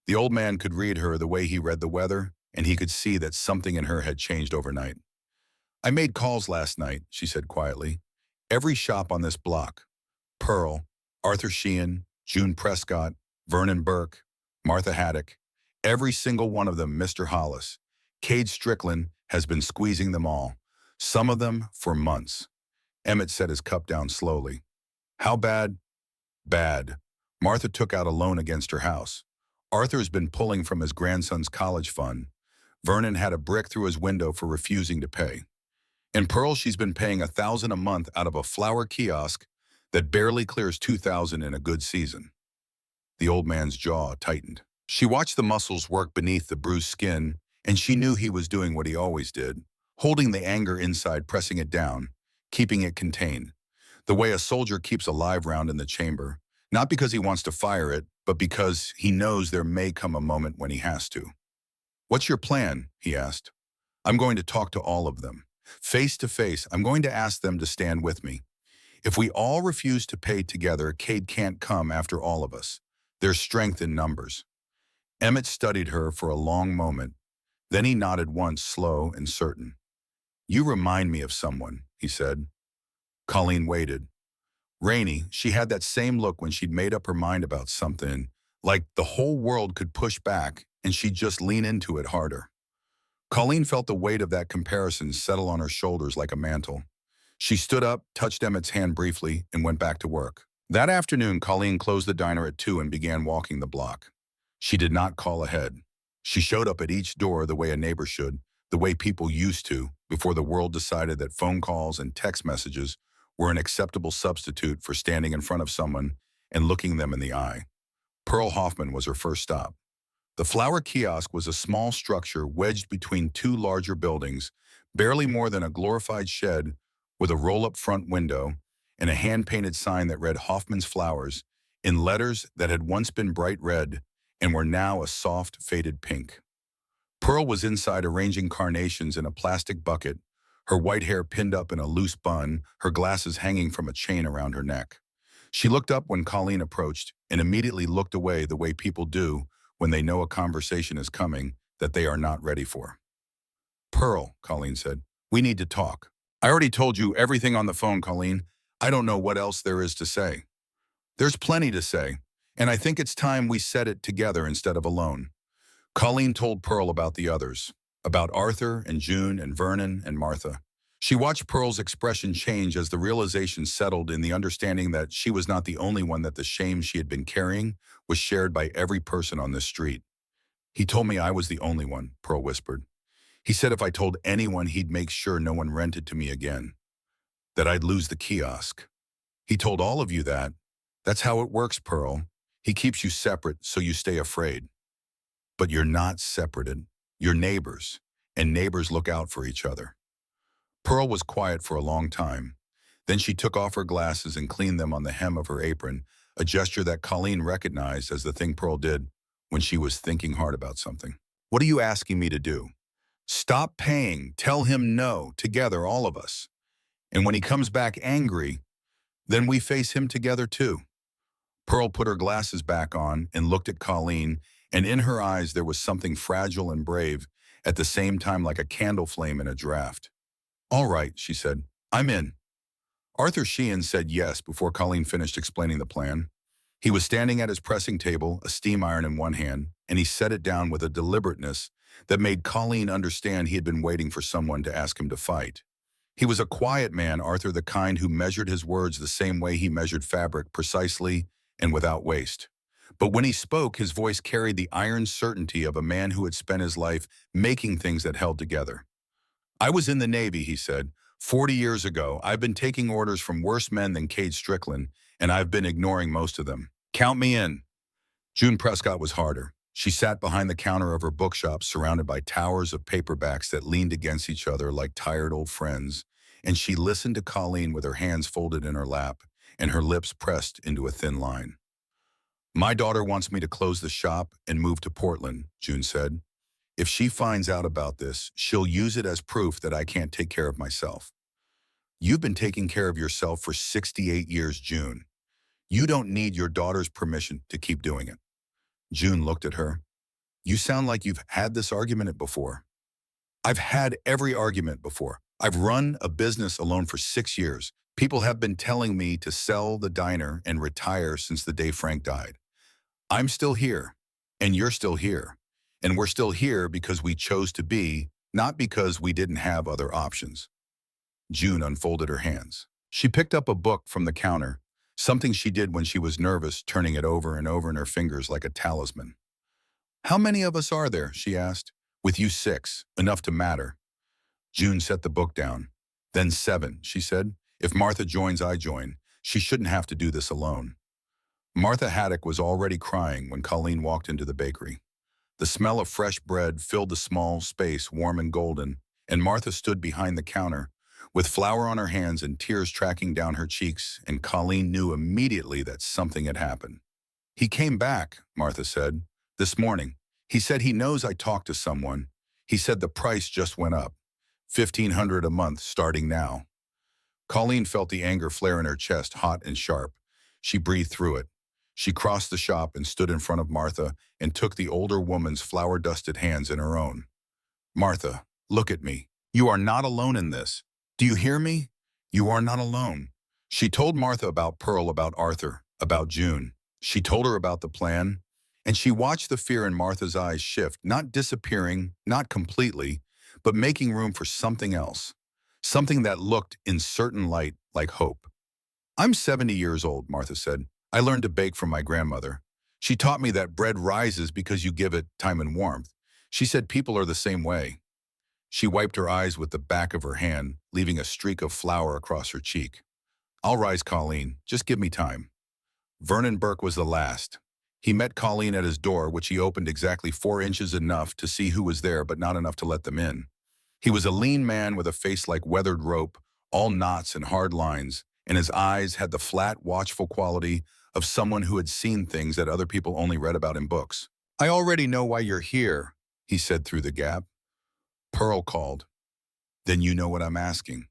The old man could read her the way he read the weather, and he could see that something in her had changed overnight. "I made calls last night," she said quietly. "Every shop on this block. Pearl, Arthur Sheehan, June Prescott, Vernon Burke, Martha Haddock. Every single one of them, Mr. Hollis. Cade Strickland has been squeezing them all. Some of them for months." Emmett set his cup down slowly. "How bad?" "Bad. Martha took out a loan against her house. Arthur's been pulling from his grandson's college fund. Vernon had a brick through his window for refusing to pay. And Pearl, she's been paying $1,000 a month out of a flower kiosk that barely clears $2,000 in a good season." The old man's jaw tightened. She watched the muscles work beneath the bruised skin, and she knew he was doing what he always did, holding the anger inside, pressing it down, keeping it contained, the way a soldier keeps a live round in the chamber, not because he wants to fire it, but because he knows there may come a moment when he has to. "What's your plan?" he asked. "I'm going to talk to all of them. Face to face, I'm going to ask them to stand with me. If we all refuse to pay together, Cade can't come after all of us. There's strength in numbers." Emmett studied her for a long moment. Then he nodded once, slow and certain. "You remind me of someone," he said. Colleen waited. Rainey, she had that same look when she'd made up her mind about something, like the whole world could push back and she'd just lean into it harder. Colleen felt the weight of that comparison settle on her shoulders like a mantle. She stood up, touched Emmett's hand briefly, and went back to work. That afternoon, Colleen closed the diner at 2 and began walking the block. She did not call ahead. She showed up at each door the way a neighbor should, the way people used to, before the world decided that phone calls and text messages were an acceptable substitute for standing in front of someone and looking them in the eye. Pearl Hoffman was her first stop. The flower kiosk was a small structure wedged between two larger buildings barely more than a glorified shed with a roll-up front window and a hand-painted sign that read Hoffman's Flowers in letters that had once been bright red and were now a soft, faded pink. Pearl was inside arranging carnations in a plastic bucket, her white hair pinned up in a loose bun, her glasses hanging from a chain around her neck. She looked up when Colleen approached and immediately looked away the way people do when they know a conversation is coming that they are not ready for. Pearl, Colleen said, we need to talk. I already told you everything on the phone, Colleen. I don't know what else there is to say. There's plenty to say, and I think it's time we said it together instead of alone. Colleen told Pearl about the others, about Arthur and June and Vernon and Martha. She watched Pearl's expression change as the realization settled in the understanding that she was not the only one, that the shame she had been carrying was shared by every person on this street. He told me I was the only one, Pearl whispered. He said if I told anyone, he'd make sure no one rented to me again, that I'd lose the kiosk. He told all of you that. That's how it works, Pearl. He keeps you separate so you stay afraid. But you're not separated. You're neighbors, and neighbors look out for each other. Pearl was quiet for a long time. Then she took off her glasses and cleaned them on the hem of her apron, a gesture that Colleen recognized as the thing Pearl did when she was thinking hard about something. What are you asking me to do? Stop paying. Tell him no, together, all of us. And when he comes back angry, then we face him together too. Pearl put her glasses back on and looked at Colleen, and in her eyes there was something fragile and brave, at the same time like a candle flame in a draft. All right, she said, I'm in. Arthur Sheehan said yes before Colleen finished explaining the plan. He was standing at his pressing table, a steam iron in one hand, and he set it down with a deliberateness that made Colleen understand he had been waiting for someone to ask him to fight. He was a quiet man, Arthur, the kind who measured his words the same way he measured fabric, precisely and without waste. But when he spoke, his voice carried the iron certainty of a man who had spent his life making things that held together. I was in the Navy, he said, 40 years ago. I've been taking orders from worse men than Cade Strickland, and I've been ignoring most of them. Count me in. June Prescott was harder. She sat behind the counter of her bookshop, surrounded by towers of paperbacks that leaned against each other like tired old friends, and she listened to Colleen with her hands folded in her lap and her lips pressed into a thin line. My daughter wants me to close the shop and move to Portland, June said. If she finds out about this, she'll use it as proof that I can't take care of myself. You've been taking care of yourself for 68 years, June. You don't need your daughter's permission to keep doing it. June looked at her. You sound like you've had this argument before. I've had every argument before. I've run a business alone for 6 years. People have been telling me to sell the diner and retire since the day Frank died. I'm still here, and you're still here. And we're still here because we chose to be, not because we didn't have other options. June unfolded her hands. She picked up a book from the counter, something she did when she was nervous, turning it over and over in her fingers like a talisman. How many of us are there, she asked. With you 6, enough to matter. June set the book down. Then 7, she said. If Martha joins, I join. She shouldn't have to do this alone. Martha Haddock was already crying when Colleen walked into the bakery. The smell of fresh bread filled the small space, warm and golden, and Martha stood behind the counter, with flour on her hands and tears tracking down her cheeks, and Colleen knew immediately that something had happened. He came back, Martha said, this morning. He said he knows I talked to someone. He said the price just went up, $1,500 a month starting now. Colleen felt the anger flare in her chest, hot and sharp. She breathed through it. She crossed the shop and stood in front of Martha and took the older woman's flour-dusted hands in her own. Martha, look at me. You are not alone in this. Do you hear me? You are not alone. She told Martha about Pearl, about Arthur, about June. She told her about the plan, and she watched the fear in Martha's eyes shift, not disappearing, not completely, but making room for something else, something that looked in certain light like hope. I'm 70 years old, Martha said. I learned to bake from my grandmother. She taught me that bread rises because you give it time and warmth. She said people are the same way. She wiped her eyes with the back of her hand, leaving a streak of flour across her cheek. I'll rise, Colleen. Just give me time. Vernon Burke was the last. He met Colleen at his door, which he opened exactly 4 inches, enough to see who was there, but not enough to let them in. He was a lean man with a face like weathered rope, all knots and hard lines, and his eyes had the flat, watchful quality of someone who had seen things that other people only read about in books. "I already know why you're here," he said through the gap. Pearl called. "Then you know what I'm asking."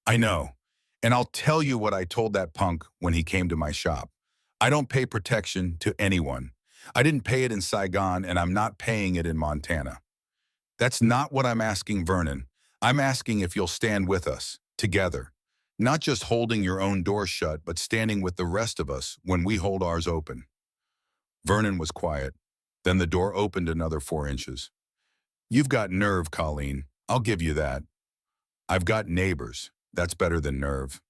"I know. And I'll tell you what I told that punk when he came to my shop. I don't pay protection to anyone. I didn't pay it in Saigon, and I'm not paying it in Montana." "That's not what I'm asking, Vernon. I'm asking if you'll stand with us, together. Not just holding your own door shut, but standing with the rest of us when we hold ours open." Vernon was quiet. Then the door opened another 4 inches. "You've got nerve, Colleen. I'll give you that." "I've got neighbors. That's better than nerve."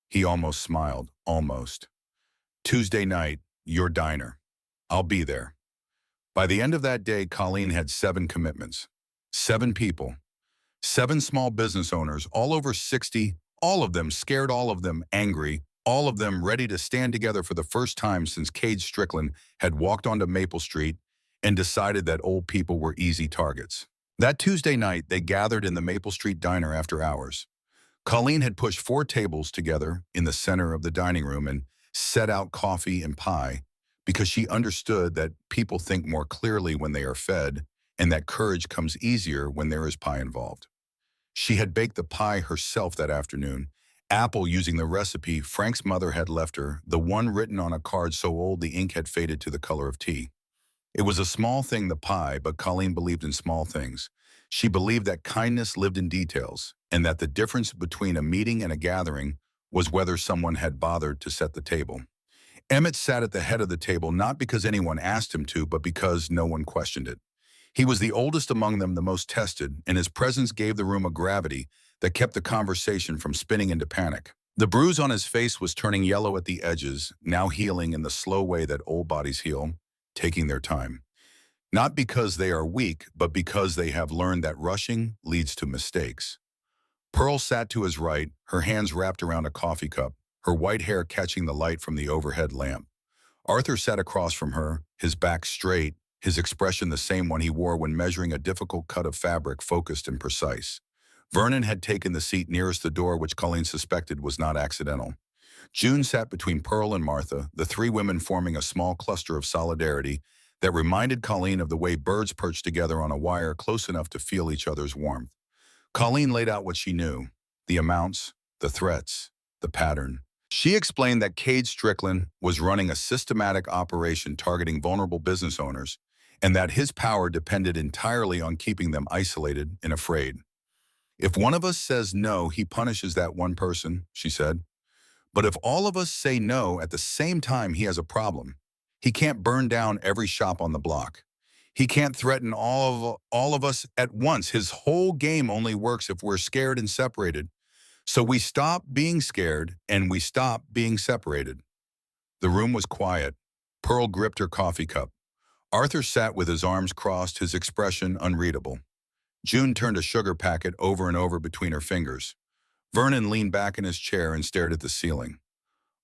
He almost smiled. Almost. "Tuesday night, your diner. I'll be there." By the end of that day, Colleen had 7 commitments. 7 people. 7 small business owners, all over 60, all of them scared, all of them angry, all of them ready to stand together for the first time since Cade Strickland had walked onto Maple Street and decided that old people were easy targets. That Tuesday night, they gathered in the Maple Street diner after hours. Colleen had pushed 4 tables together in the center of the dining room and set out coffee and pie because she understood that people think more clearly when they are fed and that courage comes easier when there is pie involved. She had baked the pie herself that afternoon, apple using the recipe Frank's mother had left her, the one written on a card so old the ink had faded to the color of tea. It was a small thing, the pie, but Colleen believed in small things. She believed that kindness lived in details, and that the difference between a meeting and a gathering was whether someone had bothered to set the table. Emmett sat at the head of the table not because anyone asked him to, but because no one questioned it. He was the oldest among them, the most tested, and his presence gave the room a gravity that kept the conversation from spinning into panic. The bruise on his face was turning yellow at the edges, now healing in the slow way that old bodies heal, taking their time. Not because they are weak, but because they have learned that rushing leads to mistakes. Pearl sat to his right, her hands wrapped around a coffee cup, her white hair catching the light from the overhead lamp. Arthur sat across from her, his back straight, his expression the same one he wore when measuring a difficult cut of fabric, focused and precise. Vernon had taken the seat nearest the door, which Colleen suspected was not accidental. June sat between Pearl and Martha, the 3 women forming a small cluster of solidarity that reminded Colleen of the way birds perch together on a wire close enough to feel each other's warmth. Colleen laid out what she knew, the amounts, the threats, the pattern. She explained that Cade Strickland was running a systematic operation targeting vulnerable business owners, and that his power depended entirely on keeping them isolated and afraid. "If one of us says no, he punishes that one person," she said. "But if all of us say no at the same time, he has a problem. He can't burn down every shop on the block. He can't threaten all of us at once. His whole game only works if we're scared and separated. So we stop being scared and we stop being separated." The room was quiet. Pearl gripped her coffee cup. Arthur sat with his arms crossed, his expression unreadable. June turned a sugar packet over and over between her fingers. Vernon leaned back in his chair and stared at the ceiling.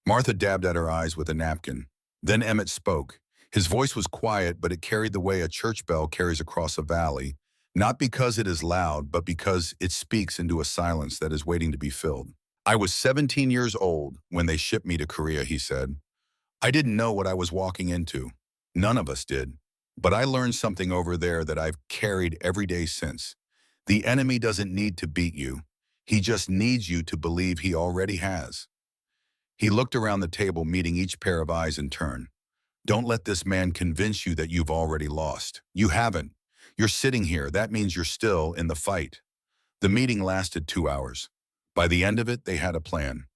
Martha dabbed at her eyes with a napkin. Then Emmett spoke. His voice was quiet, but it carried the way a church bell carries across a valley, not because it is loud, but because it speaks into a silence that is waiting to be filled. "I was 17 years old when they shipped me to Korea," he said. "I didn't know what I was walking into. None of us did. But I learned something over there that I've carried every day since. The enemy doesn't need to beat you. He just needs you to believe he already has." He looked around the table, meeting each pair of eyes in turn. "Don't let this man convince you that you've already lost. You haven't. You're sitting here. That means you're still in the fight." The meeting lasted 2 hours. By the end of it, they had a plan.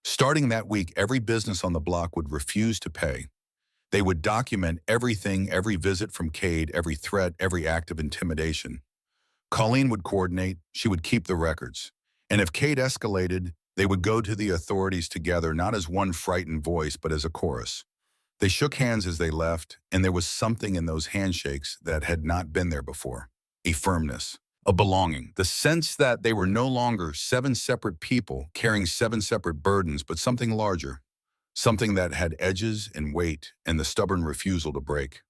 Starting that week, every business on the block would refuse to pay. They would document everything, every visit from Cade, every threat, every act of intimidation. Colleen would coordinate. She would keep the records. And if Cade escalated, they would go to the authorities together, not as one frightened voice, but as a chorus. They shook hands as they left, and there was something in those handshakes that had not been there before. A firmness, a belonging, the sense that they were no longer 7 separate people carrying 7 separate burdens, but something larger, something that had edges and weight and the stubborn refusal to break.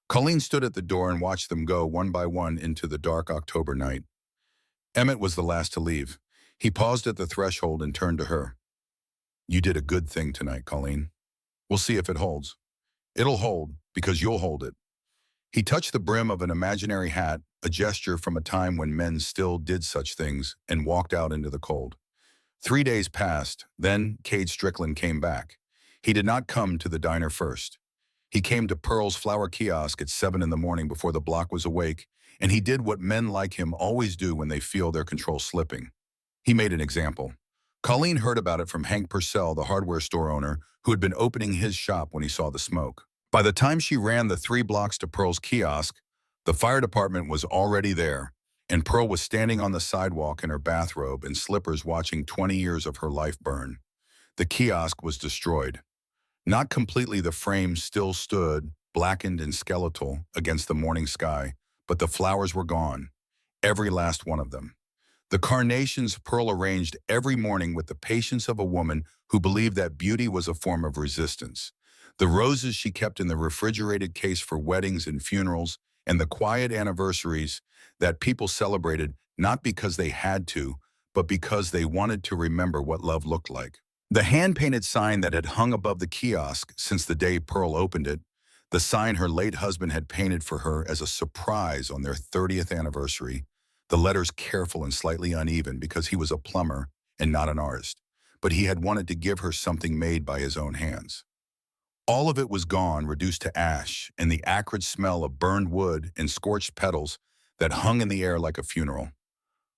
Colleen stood at the door and watched them go one by one into the dark October night. Emmett was the last to leave. He paused at the threshold and turned to her. You did a good thing tonight, Colleen. We'll see if it holds. It'll hold, because you'll hold it. He touched the brim of an imaginary hat, a gesture from a time when men still did such things, and walked out into the cold. 3 days passed, then Cade Strickland came back. He did not come to the diner first. He came to Pearl's flower kiosk at 7 in the morning before the block was awake, and he did what men like him always do when they feel their control slipping. He made an example. Colleen heard about it from Hank Purcell, the hardware store owner, who had been opening his shop when he saw the smoke. By the time she ran the 3 blocks to Pearl's kiosk, the fire department was already there, and Pearl was standing on the sidewalk in her bathrobe and slippers watching 20 years of her life burn. The kiosk was destroyed. Not completely, the frame still stood, blackened and skeletal, against the morning sky, but the flowers were gone, every last one of them. The carnations Pearl arranged every morning with the patience of a woman who believed that beauty was a form of resistance. The roses she kept in the refrigerated case for weddings and funerals, and the quiet anniversaries that people celebrated not because they had to, but because they wanted to remember what love looked like. The hand-painted sign that had hung above the kiosk since the day Pearl opened it, the sign her late husband had painted for her as a surprise on their 30th anniversary, the letters careful and slightly uneven because he was a plumber and not an artist, but he had wanted to give her something made by his own hands. All of it was gone, reduced to ash, and the acrid smell of burned wood and scorched petals that hung in the air like a funeral.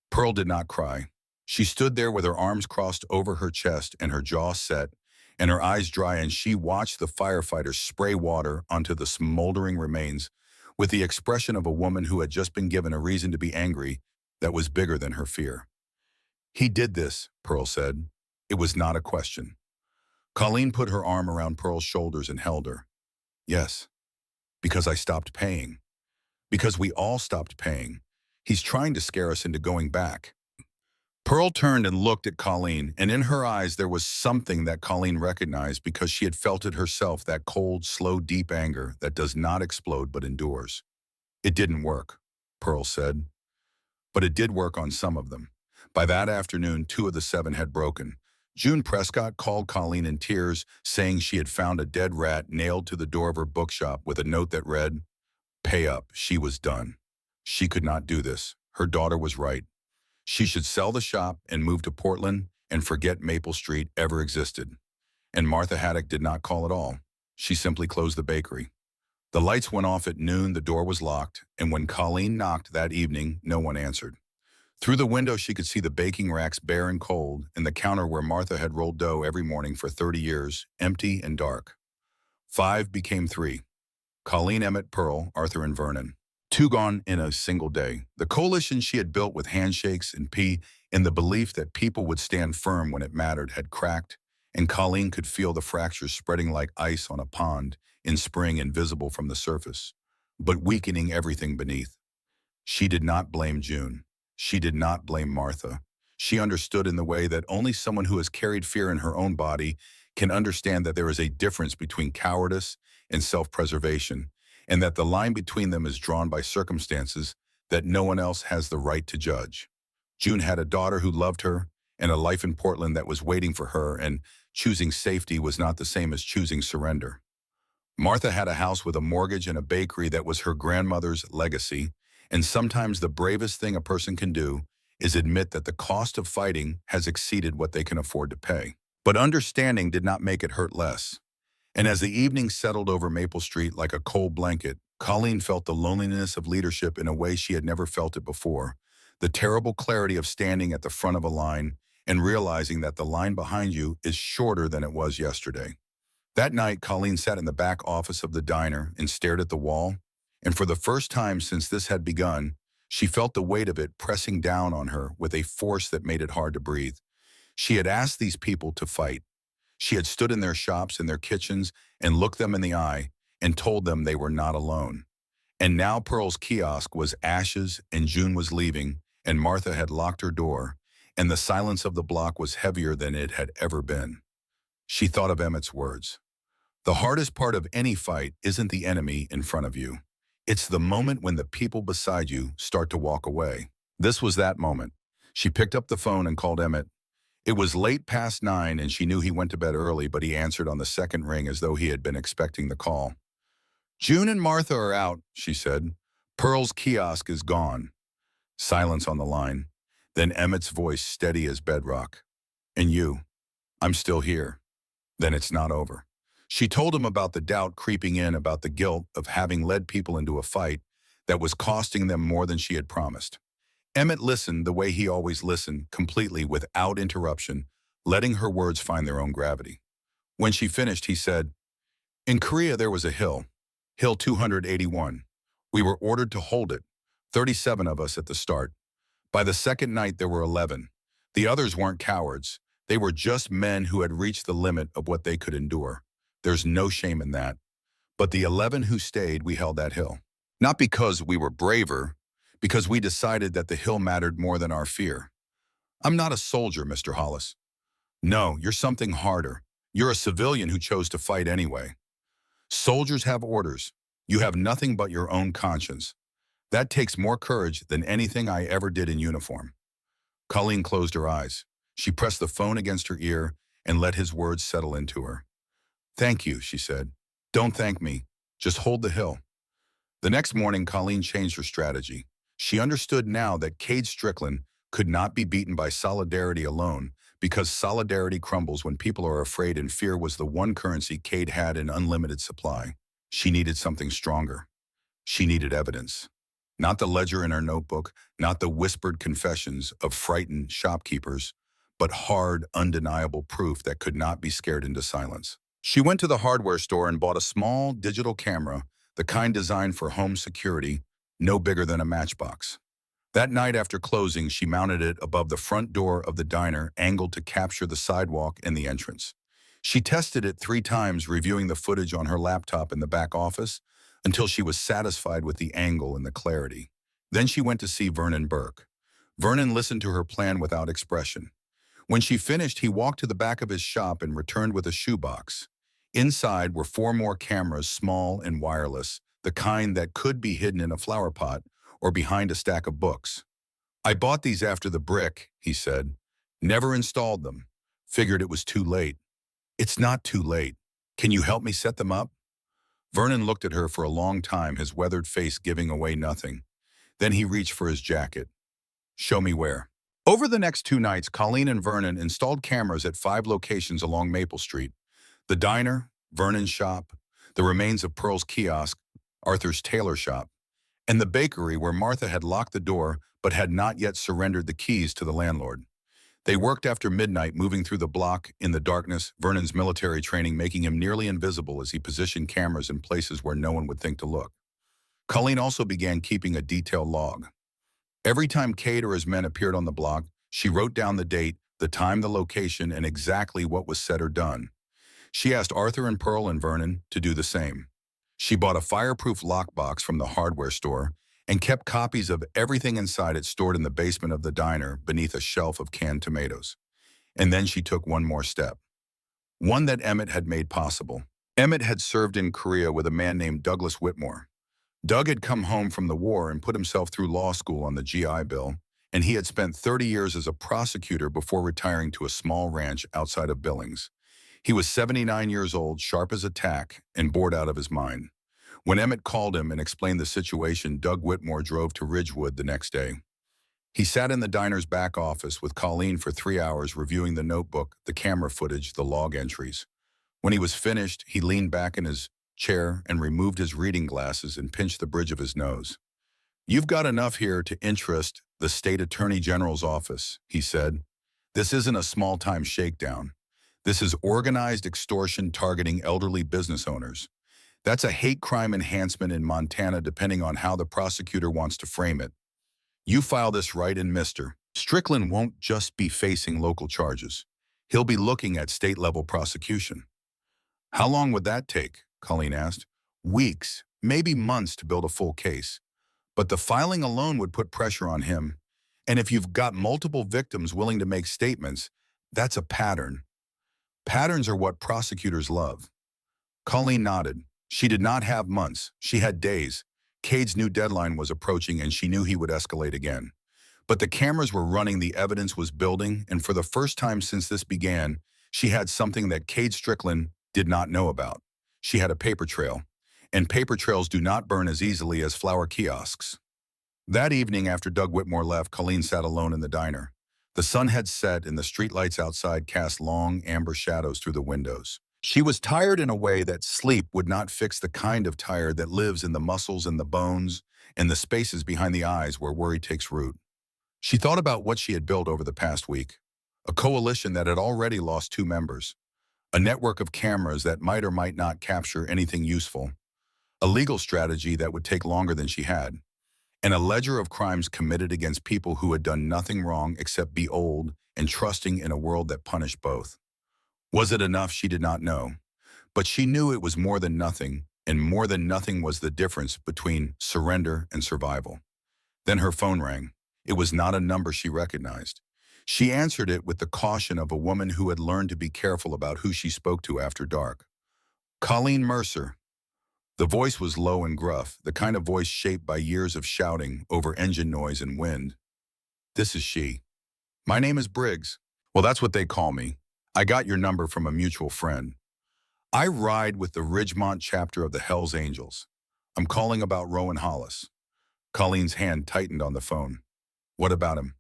Pearl did not cry. She stood there with her arms crossed over her chest and her jaw set, and her eyes dry, and she watched the firefighters spray water onto the smoldering remains with the expression of a woman who had just been given a reason to be angry that was bigger than her fear. He did this, Pearl said. It was not a question. Colleen put her arm around Pearl's shoulders and held her. Yes, because I stopped paying. Because we all stopped paying. He's trying to scare us into going back. Pearl turned and looked at Colleen, and in her eyes there was something that Colleen recognized because she had felt it herself, that cold, slow, deep anger that does not explode but endures. It didn't work, Pearl said. But it did work on some of them. By that afternoon, 2 of the 7 had broken. June Prescott called Colleen in tears, saying she had found a dead rat nailed to the door of her bookshop with a note that read, "Pay up, she was done. She could not do this. Her daughter was right. She should sell the shop and move to Portland and forget Maple Street ever existed." And Martha Haddock did not call at all. She simply closed the bakery. The lights went off at noon, the door was locked, and when Colleen knocked that evening, no one answered. Through the window, she could see the baking racks bare and cold, and the counter where Martha had rolled dough every morning for 30 years, empty and dark. 5 became 3. Colleen, Emmett, Pearl, Arthur, and Vernon. 2 gone in a single day. The coalition she had built with handshakes and pee in the belief that people would stand firm when it mattered had cracked, and Colleen could feel the fractures spreading like ice on a pond in spring, invisible from the surface, but weakening everything beneath. She did not blame June. She did not blame Martha. She understood in the way that only someone who has carried fear in her own body can understand that there is a difference between cowardice and self-preservation, and that the line between them is drawn by circumstances that no one else has the right to judge. June had a daughter who loved her and a life in Portland that was waiting for her, and choosing safety was not the same as choosing surrender. Martha had a house with a mortgage and a bakery that was her grandmother's legacy, and sometimes the bravest thing a person can do is admit that the cost of fighting has exceeded what they can afford to pay. But understanding did not make it hurt less. And as the evening settled over Maple Street like a cold blanket, Colleen felt the loneliness of leadership in a way she had never felt it before, the terrible clarity of standing at the front of a line and realizing that the line behind you is shorter than it was yesterday. That night, Colleen sat in the back office of the diner and stared at the wall, and for the first time since this had begun, she felt the weight of it pressing down on her with a force that made it hard to breathe. She had asked these people to fight. She had stood in their shops and their kitchens and looked them in the eye and told them they were not alone. And now Pearl's kiosk was ashes, and June was leaving, and Martha had locked her door, and the silence of the block was heavier than it had ever been. She thought of Emmett's words. The hardest part of any fight isn't the enemy in front of you. It's the moment when the people beside you start to walk away. This was that moment. She picked up the phone and called Emmett. It was late past 9 and she knew he went to bed early, but he answered on the second ring as though he had been expecting the call. June and Martha are out, she said. Pearl's kiosk is gone. Silence on the line. Then Emmett's voice steady as bedrock. And you? I'm still here. Then it's not over. She told him about the doubt creeping in, about the guilt of having led people into a fight that was costing them more than she had promised. Emmett listened the way he always listened, completely without interruption, letting her words find their own gravity. When she finished, he said, in Korea there was a hill, Hill 281. We were ordered to hold it, 37 of us at the start. By the second night there were 11. The others weren't cowards. They were just men who had reached the limit of what they could endure. There's no shame in that. But the 11 who stayed, we held that hill. Not because we were braver, because we decided that the hill mattered more than our fear. I'm not a soldier, Mr. Hollis. No, you're something harder. You're a civilian who chose to fight anyway. Soldiers have orders. You have nothing but your own conscience. That takes more courage than anything I ever did in uniform. Colleen closed her eyes. She pressed the phone against her ear and let his words settle into her. Thank you, she said. Don't thank me. Just hold the hill. The next morning, Colleen changed her strategy. She understood now that Cade Strickland could not be beaten by solidarity alone, because solidarity crumbles when people are afraid, and fear was the one currency Cade had in unlimited supply. She needed something stronger. She needed evidence. Not the ledger in her notebook, not the whispered confessions of frightened shopkeepers, but hard, undeniable proof that could not be scared into silence. She went to the hardware store and bought a small digital camera, the kind designed for home security, no bigger than a matchbox. That night after closing, she mounted it above the front door of the diner, angled to capture the sidewalk and the entrance. She tested it 3 times, reviewing the footage on her laptop in the back office, until she was satisfied with the angle and the clarity. Then she went to see Vernon Burke. Vernon listened to her plan without expression. When she finished, he walked to the back of his shop and returned with a shoebox. Inside were 4 more cameras, small and wireless, the kind that could be hidden in a flower pot or behind a stack of books. I bought these after the brick, he said. Never installed them. Figured it was too late. It's not too late. Can you help me set them up? Vernon looked at her for a long time, his weathered face giving away nothing. Then he reached for his jacket. Show me where. Over the next 2 nights, Colleen and Vernon installed cameras at 5 locations along Maple Street. The diner, Vernon's shop, the remains of Pearl's kiosk, Arthur's tailor shop, and the bakery where Martha had locked the door but had not yet surrendered the keys to the landlord. They worked after midnight, moving through the block in the darkness, Vernon's military training making him nearly invisible as he positioned cameras in places where no one would think to look. Colleen also began keeping a detailed log. Every time Cade or his men appeared on the block, she wrote down the date, the time, the location, and exactly what was said or done. She asked Arthur and Pearl and Vernon to do the same. She bought a fireproof lockbox from the hardware store and kept copies of everything inside it stored in the basement of the diner beneath a shelf of canned tomatoes. And then she took one more step. One that Emmett had made possible. Emmett had served in Korea with a man named Douglas Whitmore. Doug had come home from the war and put himself through law school on the GI Bill, and he had spent 30 years as a prosecutor before retiring to a small ranch outside of Billings. He was 79 years old, sharp as a tack, and bored out of his mind. When Emmett called him and explained the situation, Doug Whitmore drove to Ridgewood the next day. He sat in the diner's back office with Colleen for 3 hours, reviewing the notebook, the camera footage, the log entries. When he was finished, he leaned back in his chair and removed his reading glasses and pinched the bridge of his nose. You've got enough here to interest the state attorney general's office, he said. This isn't a small-time shakedown. This is organized extortion targeting elderly business owners. That's a hate crime enhancement in Montana, depending on how the prosecutor wants to frame it. You file this right, and Mr. Strickland won't just be facing local charges. He'll be looking at state-level prosecution. How long would that take? Colleen asked. Weeks, maybe months to build a full case. But the filing alone would put pressure on him. And if you've got multiple victims willing to make statements, that's a pattern. Patterns are what prosecutors love. Colleen nodded. She did not have months. She had days. Cade's new deadline was approaching, and she knew he would escalate again. But the cameras were running, the evidence was building, and for the first time since this began, she had something that Cade Strickland did not know about. She had a paper trail, and paper trails do not burn as easily as flower kiosks. That evening after Doug Whitmore left, Colleen sat alone in the diner. The sun had set and the streetlights outside cast long, amber shadows through the windows. She was tired in a way that sleep would not fix, the kind of tired that lives in the muscles and the bones and the spaces behind the eyes where worry takes root. She thought about what she had built over the past week, a coalition that had already lost 2 members, a network of cameras that might or might not capture anything useful, a legal strategy that would take longer than she had, and a ledger of crimes committed against people who had done nothing wrong except be old and trusting in a world that punished both. Was it enough? She did not know. But she knew it was more than nothing, and more than nothing was the difference between surrender and survival. Then her phone rang. It was not a number she recognized. She answered it with the caution of a woman who had learned to be careful about who she spoke to after dark. Colleen Mercer. The voice was low and gruff, the kind of voice shaped by years of shouting over engine noise and wind. This is she. My name is Briggs. Well, that's what they call me. I got your number from a mutual friend. I ride with the Ridgemont chapter of the Hells Angels. I'm calling about Rowan Hollis. Colleen's hand tightened on the phone. What about him?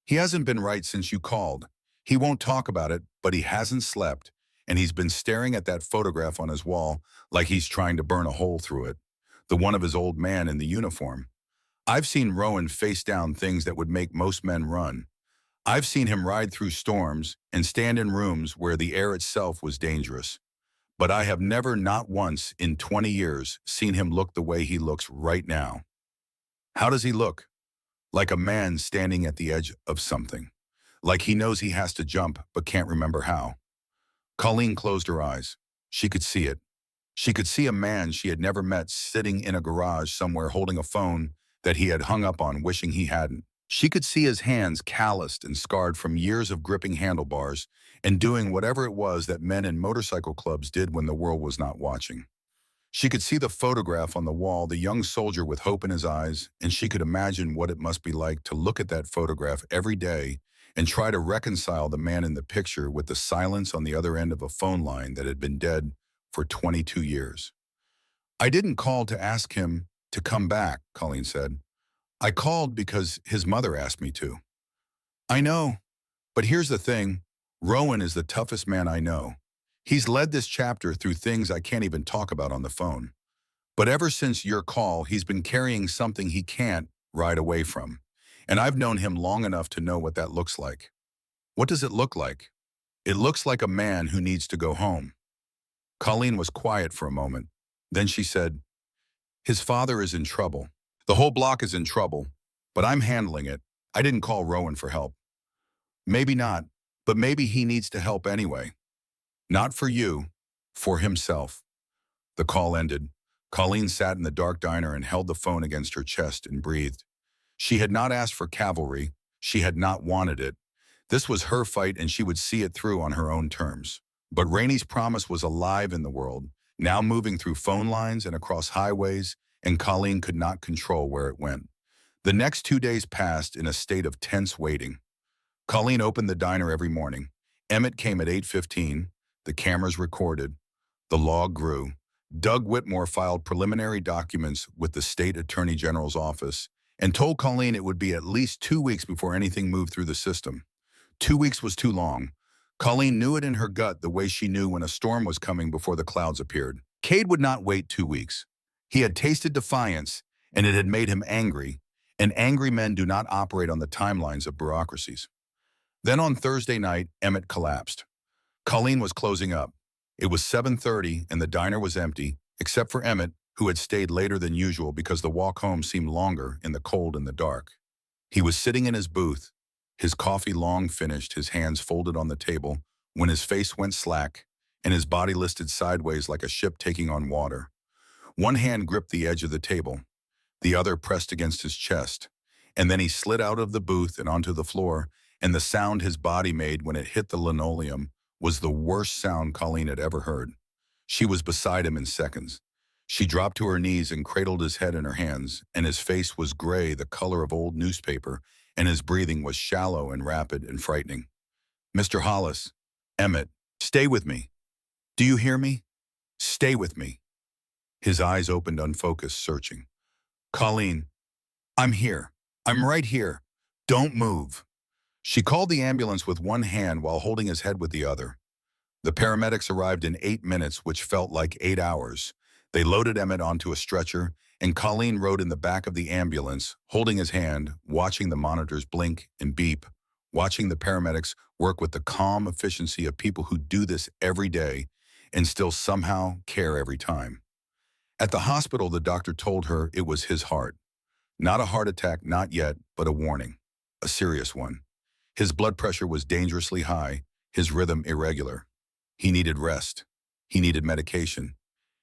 He hasn't been right since you called. He won't talk about it, but he hasn't slept, and he's been staring at that photograph on his wall like he's trying to burn a hole through it, the one of his old man in the uniform. I've seen Rowan face down things that would make most men run. I've seen him ride through storms and stand in rooms where the air itself was dangerous. But I have never, not once in 20 years, seen him look the way he looks right now. How does he look? Like a man standing at the edge of something. Like he knows he has to jump but can't remember how. Colleen closed her eyes. She could see it. She could see a man she had never met sitting in a garage somewhere holding a phone that he had hung up on, wishing he hadn't. She could see his hands calloused and scarred from years of gripping handlebars and doing whatever it was that men in motorcycle clubs did when the world was not watching. She could see the photograph on the wall, the young soldier with hope in his eyes, and she could imagine what it must be like to look at that photograph every day and try to reconcile the man in the picture with the silence on the other end of a phone line that had been dead for 22 years. I didn't call to ask him to come back, Colleen said. I called because his mother asked me to. I know, but here's the thing. Rowan is the toughest man I know. He's led this chapter through things I can't even talk about on the phone. But ever since your call, he's been carrying something he can't ride away from. And I've known him long enough to know what that looks like. What does it look like? It looks like a man who needs to go home. Colleen was quiet for a moment. Then she said, his father is in trouble. The whole block is in trouble, but I'm handling it. I didn't call Rowan for help. Maybe not, but maybe he needs to help anyway. Not for you, for himself. The call ended. Colleen sat in the dark diner and held the phone against her chest and breathed. She had not asked for cavalry. She had not wanted it. This was her fight and she would see it through on her own terms. But Rainey's promise was alive in the world, now moving through phone lines and across highways, and Colleen could not control where it went. The next 2 days passed in a state of tense waiting. Colleen opened the diner every morning. Emmett came at 8:15. The cameras recorded. The log grew. Doug Whitmore filed preliminary documents with the state attorney general's office and told Colleen it would be at least 2 weeks before anything moved through the system. 2 weeks was too long. Colleen knew it in her gut the way she knew when a storm was coming before the clouds appeared. Cade would not wait 2 weeks. He had tasted defiance, and it had made him angry, and angry men do not operate on the timelines of bureaucracies. Then on Thursday night, Emmett collapsed. Colleen was closing up. It was 7:30 and the diner was empty, except for Emmett, who had stayed later than usual because the walk home seemed longer in the cold and the dark. He was sitting in his booth, his coffee long finished, his hands folded on the table, when his face went slack and his body listed sideways like a ship taking on water. One hand gripped the edge of the table, the other pressed against his chest, and then he slid out of the booth and onto the floor, and the sound his body made when it hit the linoleum was the worst sound Colleen had ever heard. She was beside him in seconds. She dropped to her knees and cradled his head in her hands, and his face was gray, the color of old newspaper, and his breathing was shallow and rapid and frightening. "Mr. Hollis, Emmett, stay with me. Do you hear me? Stay with me." His eyes opened unfocused, searching. "Colleen, I'm here. I'm right here. Don't move." She called the ambulance with one hand while holding his head with the other. The paramedics arrived in 8 minutes, which felt like 8 hours. They loaded Emmett onto a stretcher, and Colleen rode in the back of the ambulance, holding his hand, watching the monitors blink and beep, watching the paramedics work with the calm efficiency of people who do this every day and still somehow care every time. At the hospital, the doctor told her it was his heart. Not a heart attack, not yet, but a warning. A serious one. His blood pressure was dangerously high, his rhythm irregular. He needed rest. He needed medication.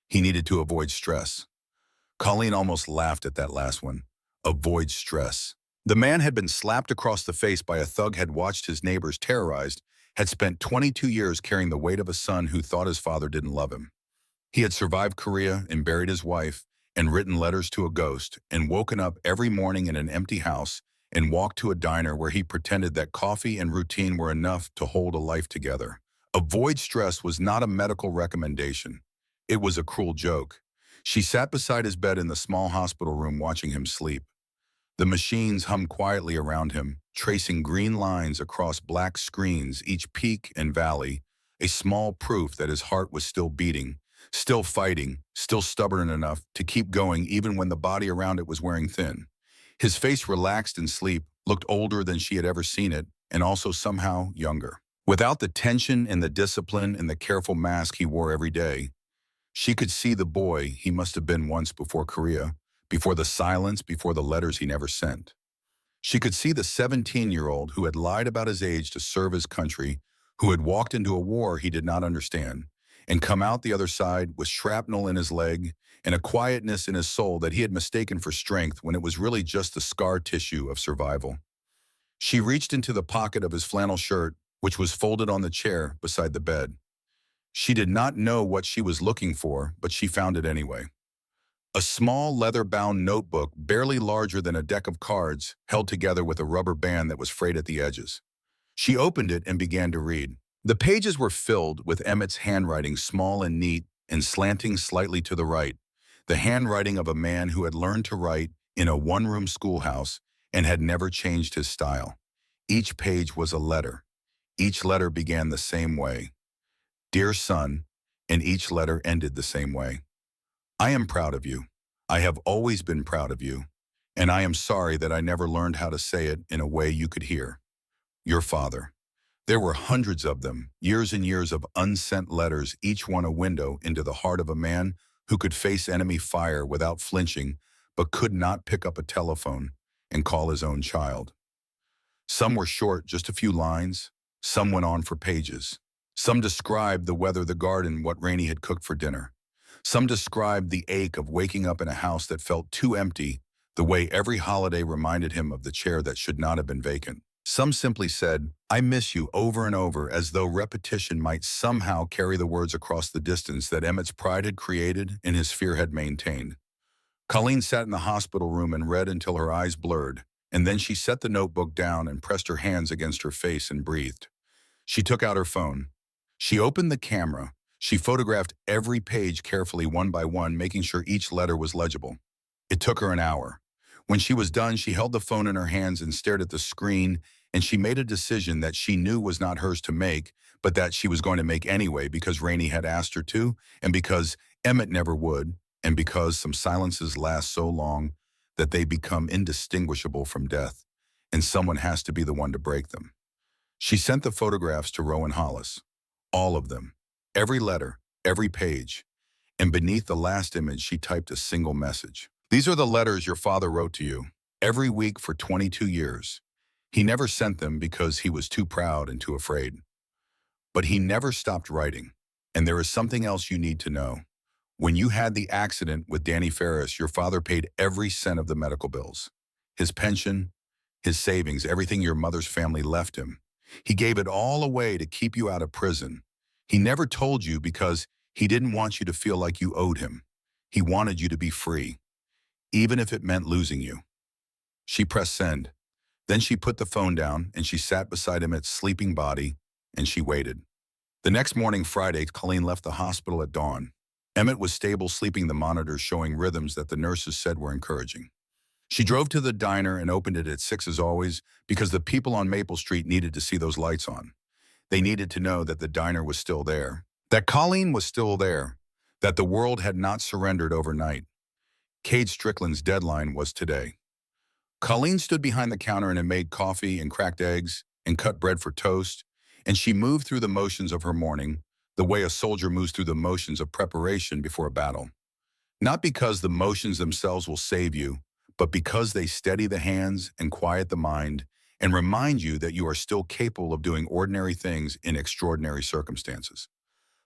He needed to avoid stress. Colleen almost laughed at that last one. Avoid stress. The man had been slapped across the face by a thug, had watched his neighbors terrorized, had spent 22 years carrying the weight of a son who thought his father didn't love him. He had survived Korea and buried his wife and written letters to a ghost and woken up every morning in an empty house and walked to a diner where he pretended that coffee and routine were enough to hold a life together. Avoid stress was not a medical recommendation. It was a cruel joke. She sat beside his bed in the small hospital room watching him sleep. The machines hummed quietly around him, tracing green lines across black screens, each peak and valley, a small proof that his heart was still beating, still fighting, still stubborn enough to keep going even when the body around it was wearing thin. His face relaxed in sleep, looked older than she had ever seen it, and also somehow younger. Without the tension and the discipline and the careful mask he wore every day, she could see the boy he must have been once before Korea, before the silence, before the letters he never sent. She could see the 17-year-old who had lied about his age to serve his country, who had walked into a war he did not understand, and come out the other side with shrapnel in his leg and a quietness in his soul that he had mistaken for strength when it was really just the scar tissue of survival. She reached into the pocket of his flannel shirt, which was folded on the chair beside the bed. She did not know what she was looking for, but she found it anyway. A small leather-bound notebook, barely larger than a deck of cards, held together with a rubber band that was frayed at the edges. She opened it and began to read. The pages were filled with Emmett's handwriting, small and neat and slanting slightly to the right, the handwriting of a man who had learned to write in a one-room schoolhouse and had never changed his style. Each page was a letter. Each letter began the same way. "Dear son," and each letter ended the same way. "I am proud of you. I have always been proud of you, and I am sorry that I never learned how to say it in a way you could hear. Your father." There were hundreds of them, years and years of unsent letters, each one a window into the heart of a man who could face enemy fire without flinching, but could not pick up a telephone and call his own child. Some were short, just a few lines. Some went on for pages. Some described the weather, the garden, what Rainey had cooked for dinner. Some described the ache of waking up in a house that felt too empty, the way every holiday reminded him of the chair that should not have been vacant. Some simply said, "I miss you," over and over, as though repetition might somehow carry the words across the distance that Emmett's pride had created and his fear had maintained. Colleen sat in the hospital room and read until her eyes blurred, and then she set the notebook down and pressed her hands against her face and breathed. She took out her phone. She opened the camera. She photographed every page carefully, one by one, making sure each letter was legible. It took her an hour. When she was done, she held the phone in her hands and stared at the screen, and she made a decision that she knew was not hers to make, but that she was going to make anyway because Rainey had asked her to, and because Emmett never would, and because some silences last so long that they become indistinguishable from death, and someone has to be the one to break them. She sent the photographs to Rowan Hollis. All of them. Every letter, every page. And beneath the last image, she typed a single message. "These are the letters your father wrote to you, every week for 22 years. He never sent them because he was too proud and too afraid. But he never stopped writing. And there is something else you need to know. When you had the accident with Danny Ferris, your father paid every cent of the medical bills. His pension, his savings, everything your mother's family left him. He gave it all away to keep you out of prison. He never told you because he didn't want you to feel like you owed him. He wanted you to be free, even if it meant losing you." She pressed send. Then she put the phone down and she sat beside Emmett's sleeping body and she waited. The next morning, Friday, Colleen left the hospital at dawn. Emmett was stable, sleeping, the monitors showing rhythms that the nurses said were encouraging. She drove to the diner and opened it at 6 as always because the people on Maple Street needed to see those lights on. They needed to know that the diner was still there, that Colleen was still there, that the world had not surrendered overnight. Cade Strickland's deadline was today. Colleen stood behind the counter and had made coffee and cracked eggs and cut bread for toast, and she moved through the motions of her morning the way a soldier moves through the motions of preparation before a battle. Not because the motions themselves will save you, but because they steady the hands and quiet the mind and remind you that you are still capable of doing ordinary things in extraordinary circumstances.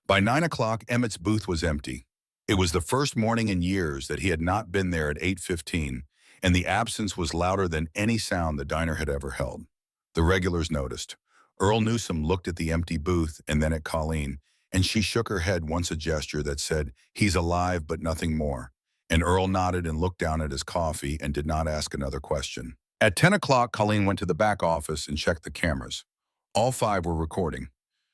By 9 o'clock, Emmett's booth was empty. It was the first morning in years that he had not been there at 8:15, and the absence was louder than any sound the diner had ever held. The regulars noticed. Earl Newsom looked at the empty booth and then at Colleen, and she shook her head once, a gesture that said, "He's alive, but nothing more." And Earl nodded and looked down at his coffee and did not ask another question. At 10 o'clock, Colleen went to the back office and checked the cameras. All 5 were recording.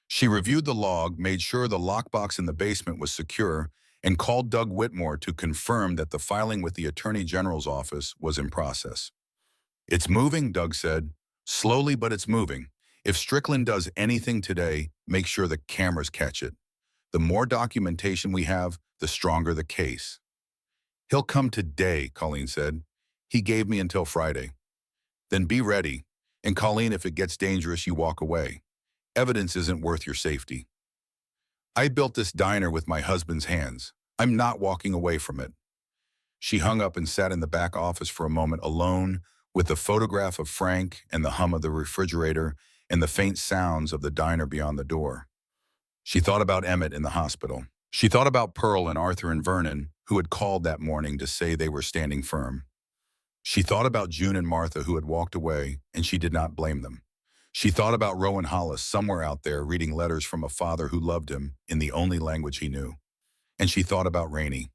She reviewed the log, made sure the lockbox in the basement was secure, and called Doug Whitmore to confirm that the filing with the Attorney General's office was in process. "It's moving," Doug said. "Slowly, but it's moving. If Strickland does anything today, make sure the cameras catch it. The more documentation we have, the stronger the case." "He'll come today," Colleen said. "He gave me until Friday." "Then be ready. And Colleen, if it gets dangerous, you walk away. Evidence isn't worth your safety." "I built this diner with my husband's hands. I'm not walking away from it." She hung up and sat in the back office for a moment alone with the photograph of Frank and the hum of the refrigerator and the faint sounds of the diner beyond the door. She thought about Emmett in the hospital. She thought about Pearl and Arthur and Vernon, who had called that morning to say they were standing firm. She thought about June and Martha, who had walked away, and she did not blame them. She thought about Rowan Hollis somewhere out there reading letters from a father who loved him in the only language he knew. And she thought about Rainey.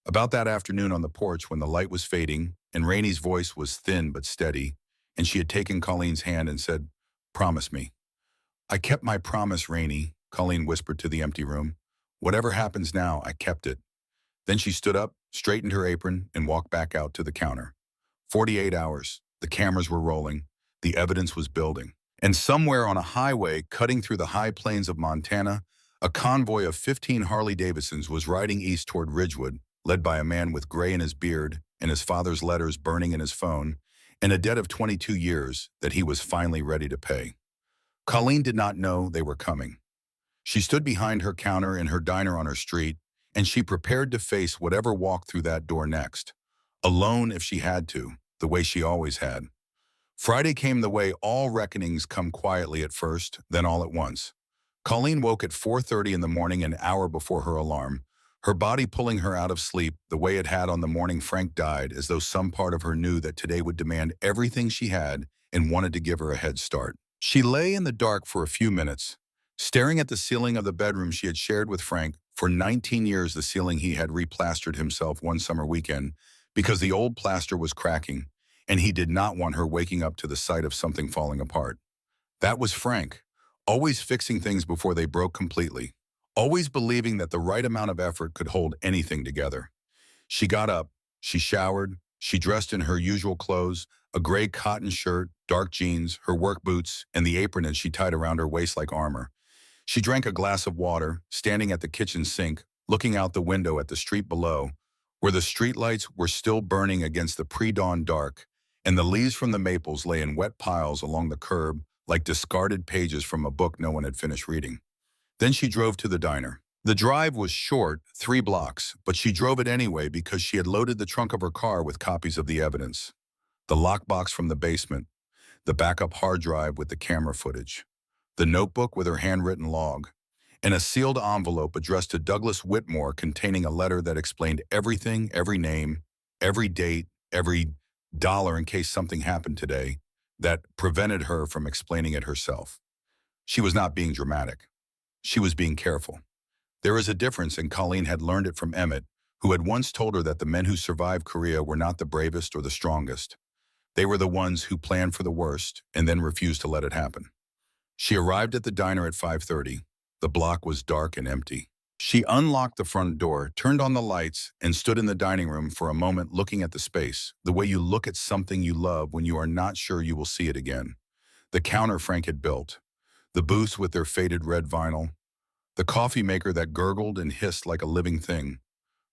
About that afternoon on the porch when the light was fading and Rainey's voice was thin but steady, and she had taken Colleen's hand and said, "Promise me." "I kept my promise, Rainey," Colleen whispered to the empty room. "Whatever happens now, I kept it." Then she stood up, straightened her apron, and walked back out to the counter. 48 hours. The cameras were rolling. The evidence was building. And somewhere on a highway cutting through the high plains of Montana, a convoy of 15 Harley-Davidsons was riding east toward Ridgewood, led by a man with gray in his beard and his father's letters burning in his phone, and a debt of 22 years that he was finally ready to pay. Colleen did not know they were coming. She stood behind her counter in her diner on her street, and she prepared to face whatever walked through that door next, alone if she had to, the way she always had. Friday came the way all reckonings come, quietly at first, then all at once. Colleen woke at 4:30 in the morning, an hour before her alarm, her body pulling her out of sleep the way it had on the morning Frank died, as though some part of her knew that today would demand everything she had and wanted to give her a head start. She lay in the dark for a few minutes, staring at the ceiling of the bedroom she had shared with Frank for 19 years, the ceiling he had replastered himself one summer weekend because the old plaster was cracking, and he did not want her waking up to the sight of something falling apart. That was Frank, always fixing things before they broke completely, always believing that the right amount of effort could hold anything together. She got up, she showered, she dressed in her usual clothes, a gray cotton shirt, dark jeans, her work boots, and the apron that she tied around her waist like armor. She drank a glass of water, standing at the kitchen sink, looking out the window at the street below, where the streetlights were still burning against the pre-dawn dark, and the leaves from the maples lay in wet piles along the curb like discarded pages from a book no one had finished reading. Then she drove to the diner. The drive was short, 3 blocks, but she drove it anyway because she had loaded the trunk of her car with copies of the evidence. The lockbox from the basement, the backup hard drive with the camera footage, the notebook with her handwritten log, and a sealed envelope addressed to Douglas Whitmore containing a letter that explained everything, every name, every date, every dollar in case something happened today that prevented her from explaining it herself. She was not being dramatic. She was being careful. There is a difference, and Colleen had learned it from Emmett, who had once told her that the men who survived Korea were not the bravest or the strongest. They were the ones who planned for the worst and then refused to let it happen. She arrived at the diner at 5:30. The block was dark and empty. She unlocked the front door, turned on the lights, and stood in the dining room for a moment looking at the space, the way you look at something you love when you are not sure you will see it again. The counter Frank had built, the booths with their faded red vinyl, the coffee maker that gurgled and hissed like a living thing,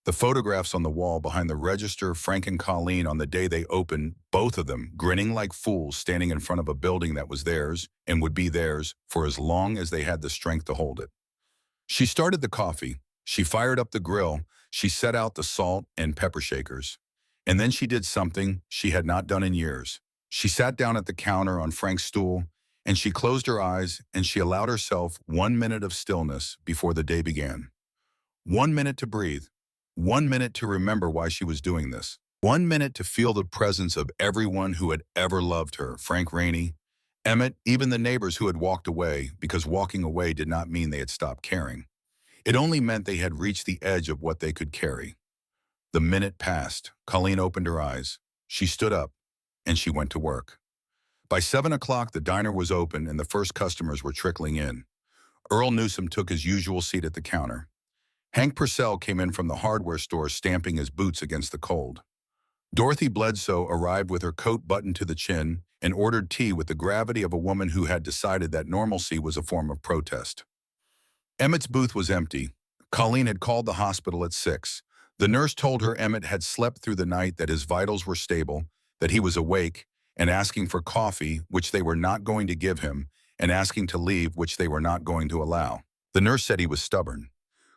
the photographs on the wall behind the register, Frank and Colleen on the day they opened, both of them grinning like fools standing in front of a building that was theirs and would be theirs for as long as they had the strength to hold it. She started the coffee, she fired up the grill, she set out the salt and pepper shakers. And then she did something she had not done in years. She sat down at the counter on Frank's stool, and she closed her eyes and she allowed herself 1 minute of stillness before the day began. 1 minute to breathe. 1 minute to remember why she was doing this. 1 minute to feel the presence of everyone who had ever loved her, Frank Rainey, Emmett, even the neighbors who had walked away, because walking away did not mean they had stopped caring. It only meant they had reached the edge of what they could carry. The minute passed. Colleen opened her eyes. She stood up, and she went to work. By 7 o'clock, the diner was open and the first customers were trickling in. Earl Newsom took his usual seat at the counter. Hank Purcell came in from the hardware store stamping his boots against the cold. Dorothy Bledsoe arrived with her coat buttoned to the chin and ordered tea with the gravity of a woman who had decided that normalcy was a form of protest. Emmett's booth was empty. Colleen had called the hospital at 6. The nurse told her Emmett had slept through the night, that his vitals were stable, that he was awake, and asking for coffee, which they were not going to give him, and asking to leave, which they were not going to allow. The nurse said he was stubborn.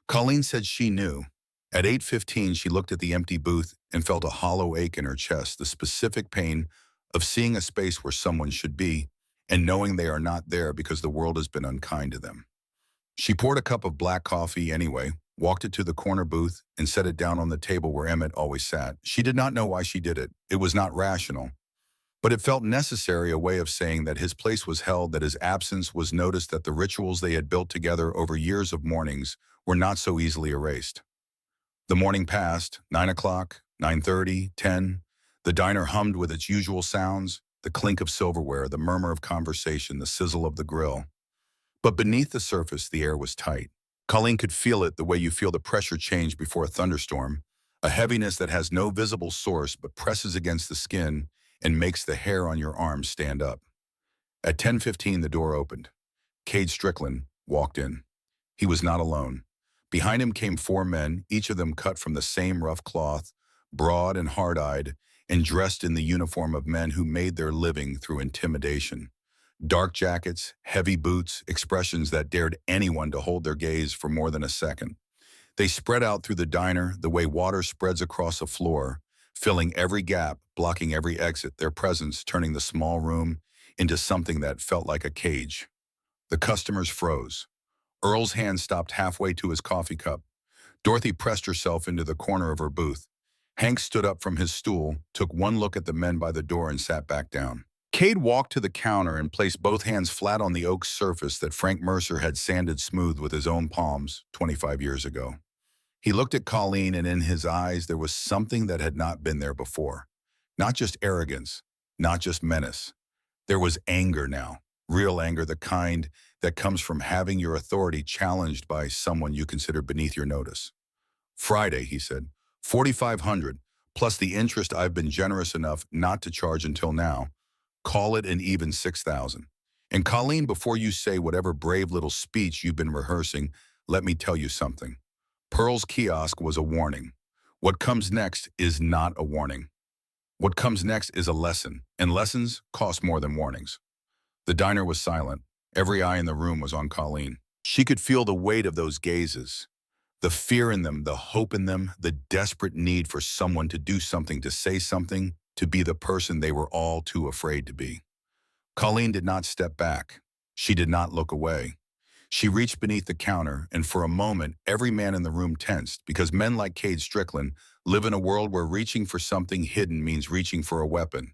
Colleen said she knew. At 8:15, she looked at the empty booth and felt a hollow ache in her chest, the specific pain of seeing a space where someone should be and knowing they are not there because the world has been unkind to them. She poured a cup of black coffee anyway, walked it to the corner booth, and set it down on the table where Emmett always sat. She did not know why she did it. It was not rational. But it felt necessary, a way of saying that his place was held, that his absence was noticed, that the rituals they had built together over years of mornings were not so easily erased. The morning passed, 9 o'clock, 9:30, 10. The diner hummed with its usual sounds, the clink of silverware, the murmur of conversation, the sizzle of the grill. But beneath the surface, the air was tight. Colleen could feel it the way you feel the pressure change before a thunderstorm, a heaviness that has no visible source but presses against the skin and makes the hair on your arms stand up. At 10:15, the door opened. Cade Strickland walked in. He was not alone. Behind him came 4 men, each of them cut from the same rough cloth, broad and hard-eyed, and dressed in the uniform of men who made their living through intimidation. Dark jackets, heavy boots, expressions that dared anyone to hold their gaze for more than a second. They spread out through the diner the way water spreads across a floor, filling every gap, blocking every exit, their presence turning the small room into something that felt like a cage. The customers froze. Earl's hand stopped halfway to his coffee cup. Dorothy pressed herself into the corner of her booth. Hank stood up from his stool, took one look at the men by the door, and sat back down. Cade walked to the counter and placed both hands flat on the oak surface that Frank Mercer had sanded smooth with his own palms 25 years ago. He looked at Colleen, and in his eyes there was something that had not been there before. Not just arrogance, not just menace. There was anger now, real anger, the kind that comes from having your authority challenged by someone you consider beneath your notice. "Friday," he said, "4,500, plus the interest I've been generous enough not to charge until now. Call it an even 6,000. And Colleen, before you say whatever brave little speech you've been rehearsing, let me tell you something. Pearl's kiosk was a warning. What comes next is not a warning. What comes next is a lesson, and lessons cost more than warnings." The diner was silent. Every eye in the room was on Colleen. She could feel the weight of those gazes, the fear in them, the hope in them, the desperate need for someone to do something, to say something, to be the person they were all too afraid to be. Colleen did not step back. She did not look away. She reached beneath the counter, and for a moment, every man in the room tensed, because men like Cade Strickland live in a world where reaching for something hidden means reaching for a weapon.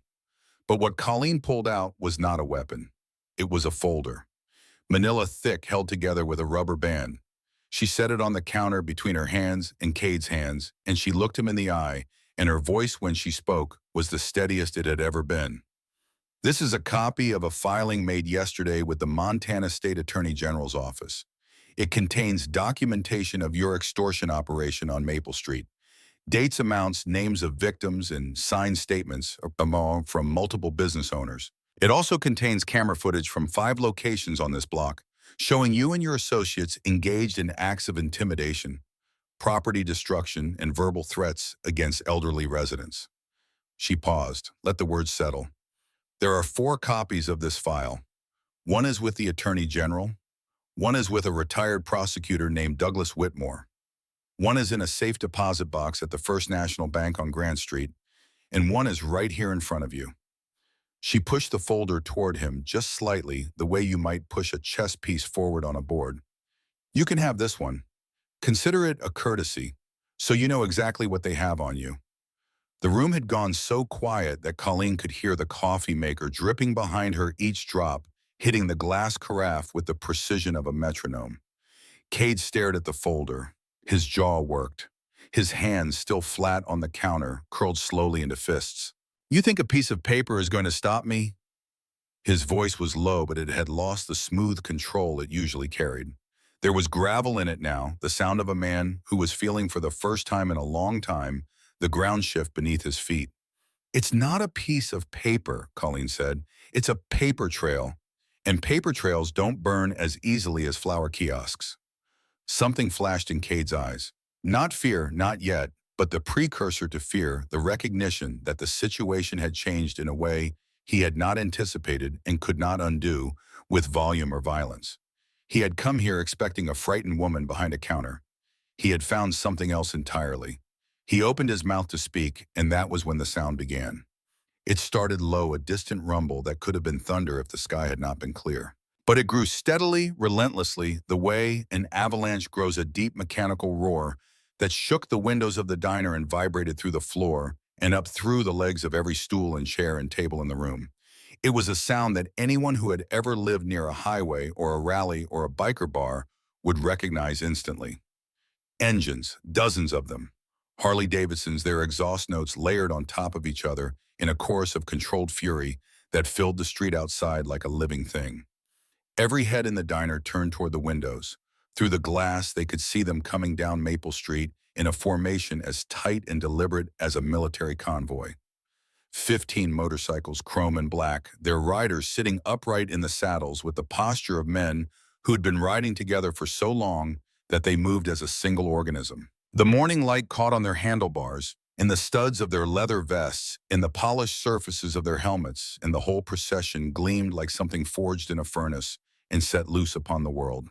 But what Colleen pulled out was not a weapon. It was a folder. Manila thick, held together with a rubber band. She set it on the counter between her hands and Cade's hands, and she looked him in the eye, and her voice when she spoke was the steadiest it had ever been. This is a copy of a filing made yesterday with the Montana State Attorney General's office. It contains documentation of your extortion operation on Maple Street. Dates, amounts, names of victims, and signed statements from multiple business owners. It also contains camera footage from 5 locations on this block, showing you and your associates engaged in acts of intimidation, property destruction, and verbal threats against elderly residents. She paused. Let the words settle. There are 4 copies of this file. One is with the Attorney General. One is with a retired prosecutor named Douglas Whitmore. One is in a safe deposit box at the First National Bank on Grant Street, and one is right here in front of you. She pushed the folder toward him just slightly, the way you might push a chess piece forward on a board. You can have this one. Consider it a courtesy, so you know exactly what they have on you. The room had gone so quiet that Colleen could hear the coffee maker dripping behind her each drop, hitting the glass carafe with the precision of a metronome. Cade stared at the folder. His jaw worked. His hands, still flat on the counter, curled slowly into fists. You think a piece of paper is going to stop me? His voice was low, but it had lost the smooth control it usually carried. There was gravel in it now, the sound of a man who was feeling for the first time in a long time the ground shift beneath his feet. It's not a piece of paper, Colleen said. It's a paper trail, and paper trails don't burn as easily as flower kiosks. Something flashed in Cade's eyes. Not fear, not yet, but the precursor to fear, the recognition that the situation had changed in a way he had not anticipated and could not undo with volume or violence. He had come here expecting a frightened woman behind a counter. He had found something else entirely. He opened his mouth to speak, and that was when the sound began. It started low, a distant rumble that could have been thunder if the sky had not been clear. But it grew steadily, relentlessly, the way an avalanche grows, a deep mechanical roar that shook the windows of the diner and vibrated through the floor and up through the legs of every stool and chair and table in the room. It was a sound that anyone who had ever lived near a highway or a rally or a biker bar would recognize instantly. Engines, dozens of them. Harley-Davidsons, their exhaust notes layered on top of each other in a chorus of controlled fury that filled the street outside like a living thing. Every head in the diner turned toward the windows. Through the glass, they could see them coming down Maple Street in a formation as tight and deliberate as a military convoy. 15 motorcycles, chrome and black, their riders sitting upright in the saddles with the posture of men who had been riding together for so long that they moved as a single organism. The morning light caught on their handlebars, in the studs of their leather vests, in the polished surfaces of their helmets, and the whole procession gleamed like something forged in a furnace and set loose upon the world.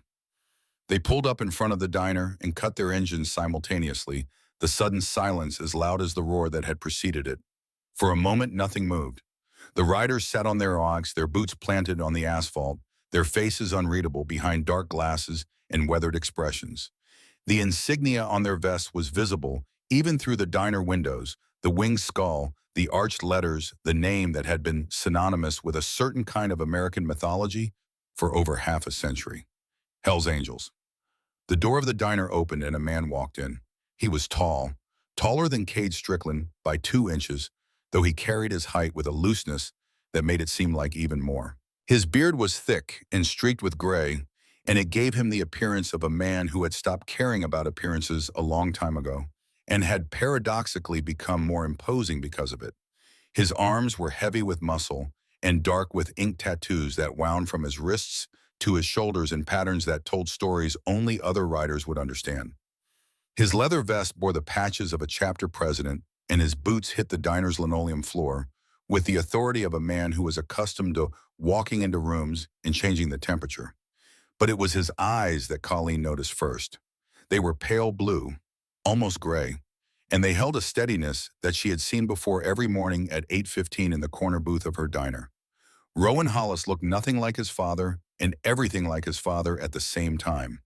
They pulled up in front of the diner and cut their engines simultaneously, the sudden silence as loud as the roar that had preceded it. For a moment, nothing moved. The riders sat on their ox, their boots planted on the asphalt, their faces unreadable behind dark glasses and weathered expressions. The insignia on their vests was visible, even through the diner windows, the winged skull, the arched letters, the name that had been synonymous with a certain kind of American mythology for over half a century. Hell's Angels. The door of the diner opened and a man walked in. He was tall, taller than Cade Strickland by 2 inches, though he carried his height with a looseness that made it seem like even more. His beard was thick and streaked with gray, and it gave him the appearance of a man who had stopped caring about appearances a long time ago, and had paradoxically become more imposing because of it. His arms were heavy with muscle and dark with ink tattoos that wound from his wrists to his shoulders in patterns that told stories only other riders would understand. His leather vest bore the patches of a chapter president, and his boots hit the diner's linoleum floor with the authority of a man who was accustomed to walking into rooms and changing the temperature. But it was his eyes that Colleen noticed first. They were pale blue, almost gray, and they held a steadiness that she had seen before every morning at 8:15 in the corner booth of her diner. Rowan Hollis looked nothing like his father and everything like his father at the same time.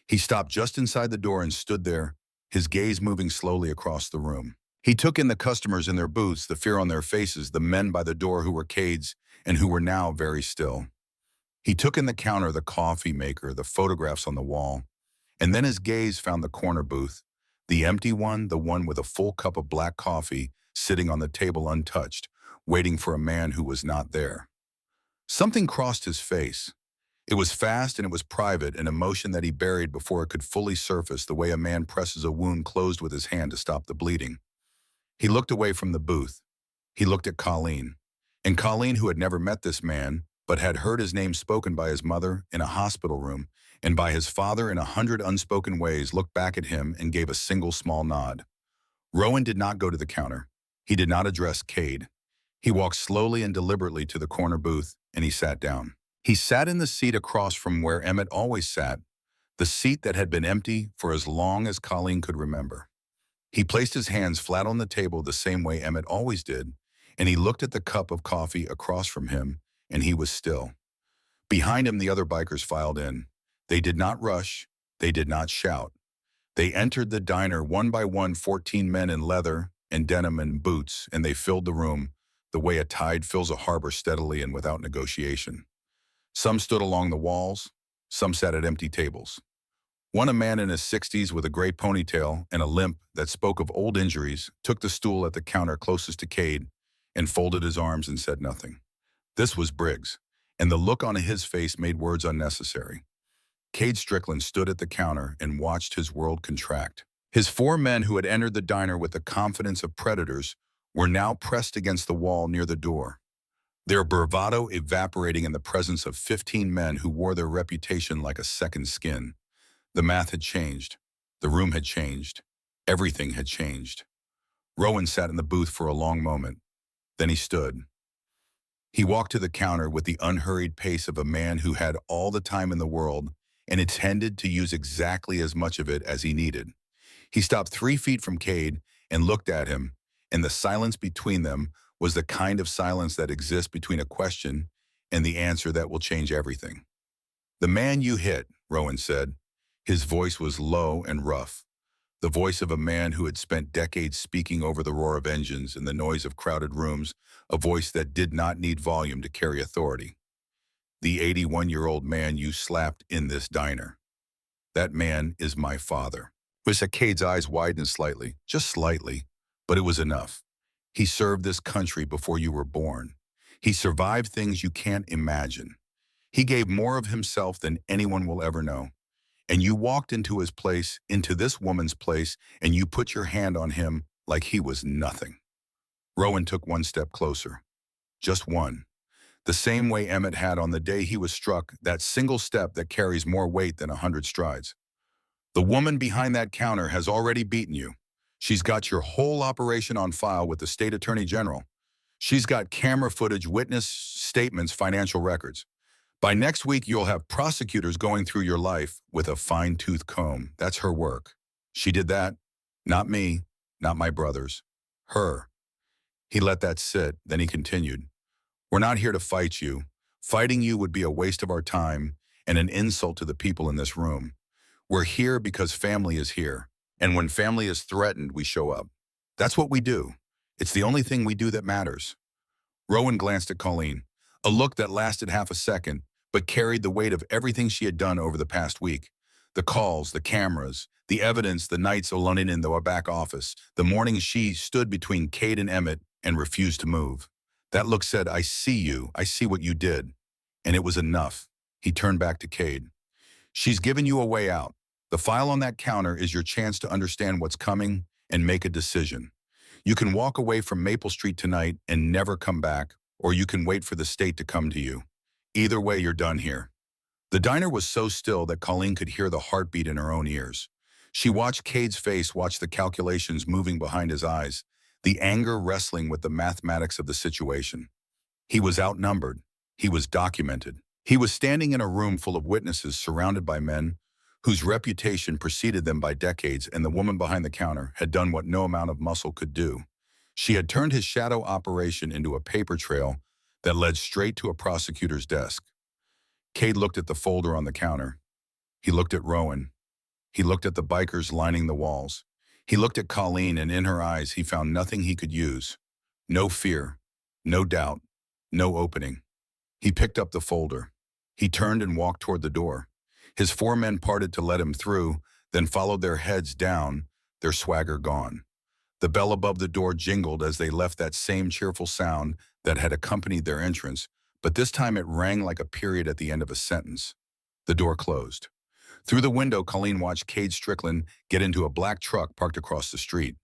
He stopped just inside the door and stood there, his gaze moving slowly across the room. He took in the customers in their booths, the fear on their faces, the men by the door who were Cade's and who were now very still. He took in the counter, the coffee maker, the photographs on the wall, and then his gaze found the corner booth, the empty one, the one with a full cup of black coffee sitting on the table untouched, waiting for a man who was not there. Something crossed his face. It was fast and it was private, an emotion that he buried before it could fully surface, the way a man presses a wound closed with his hand to stop the bleeding. He looked away from the booth. He looked at Colleen. And Colleen, who had never met this man, but had heard his name spoken by his mother in a hospital room and by his father in 100 unspoken ways, looked back at him and gave a single small nod. Rowan did not go to the counter. He did not address Cade. He walked slowly and deliberately to the corner booth, and he sat down. He sat in the seat across from where Emmett always sat, the seat that had been empty for as long as Colleen could remember. He placed his hands flat on the table the same way Emmett always did, and he looked at the cup of coffee across from him, and he was still. Behind him, the other bikers filed in. They did not rush. They did not shout. They entered the diner one by one, 14 men in leather and denim and boots, and they filled the room the way a tide fills a harbor, steadily and without negotiation. Some stood along the walls. Some sat at empty tables. One, a man in his 60s with a gray ponytail and a limp that spoke of old injuries, took the stool at the counter closest to Cade and folded his arms and said nothing. This was Briggs, and the look on his face made words unnecessary. Cade Strickland stood at the counter and watched his world contract. His 4 men, who had entered the diner with the confidence of predators, were now pressed against the wall near the door, their bravado evaporating in the presence of 15 men who wore their reputation like a second skin. The math had changed. The room had changed. Everything had changed. Rowan sat in the booth for a long moment. Then he stood. He walked to the counter with the unhurried pace of a man who had all the time in the world and intended to use exactly as much of it as he needed. He stopped 3 feet from Cade and looked at him, and the silence between them was the kind of silence that exists between a question and the answer that will change everything. "The man you hit," Rowan said. His voice was low and rough, the voice of a man who had spent decades speaking over the roar of engines and the noise of crowded rooms, a voice that did not need volume to carry authority. "The 81-year-old man you slapped in this diner. That man is my father." Cade's eyes widened slightly, just slightly, but it was enough. "He served this country before you were born. He survived things you can't imagine. He gave more of himself than anyone will ever know. And you walked into his place, into this woman's place, and you put your hand on him like he was nothing." Rowan took 1 step closer. Just one. The same way Emmett had on the day he was struck, that single step that carries more weight than 100 strides. "The woman behind that counter has already beaten you. She's got your whole operation on file with the state attorney general. She's got camera footage, witness statements, financial records. By next week, you'll have prosecutors going through your life with a fine-tooth comb. That's her work. She did that. Not me, not my brothers. Her." He let that sit, then he continued. "We're not here to fight you. Fighting you would be a waste of our time and an insult to the people in this room. We're here because family is here. And when family is threatened, we show up. That's what we do. It's the only thing we do that matters." Rowan glanced at Colleen, a look that lasted half a second, but carried the weight of everything she had done over the past week. The calls, the cameras, the evidence, the nights alone in the back office, the mornings she stood between Cade and Emmett and refused to move. That look said, "I see you. I see what you did." And it was enough. He turned back to Cade. "She's given you a way out. The file on that counter is your chance to understand what's coming and make a decision. You can walk away from Maple Street tonight and never come back, or you can wait for the state to come to you. Either way, you're done here." The diner was so still that Colleen could hear the heartbeat in her own ears. She watched Cade's face, watched the calculations moving behind his eyes, the anger wrestling with the mathematics of the situation. He was outnumbered. He was documented. He was standing in a room full of witnesses, surrounded by men whose reputation preceded them by decades, and the woman behind the counter had done what no amount of muscle could do. She had turned his shadow operation into a paper trail that led straight to a prosecutor's desk. Cade looked at the folder on the counter. He looked at Rowan. He looked at the bikers lining the walls. He looked at Colleen, and in her eyes he found nothing he could use. No fear, no doubt, no opening. He picked up the folder. He turned and walked toward the door. His 4 men parted to let him through, then followed their heads down, their swagger gone. The bell above the door jingled as they left, that same cheerful sound that had accompanied their entrance, but this time it rang like a period at the end of a sentence. The door closed. Through the window, Colleen watched Cade Strickland get into a black truck parked across the street.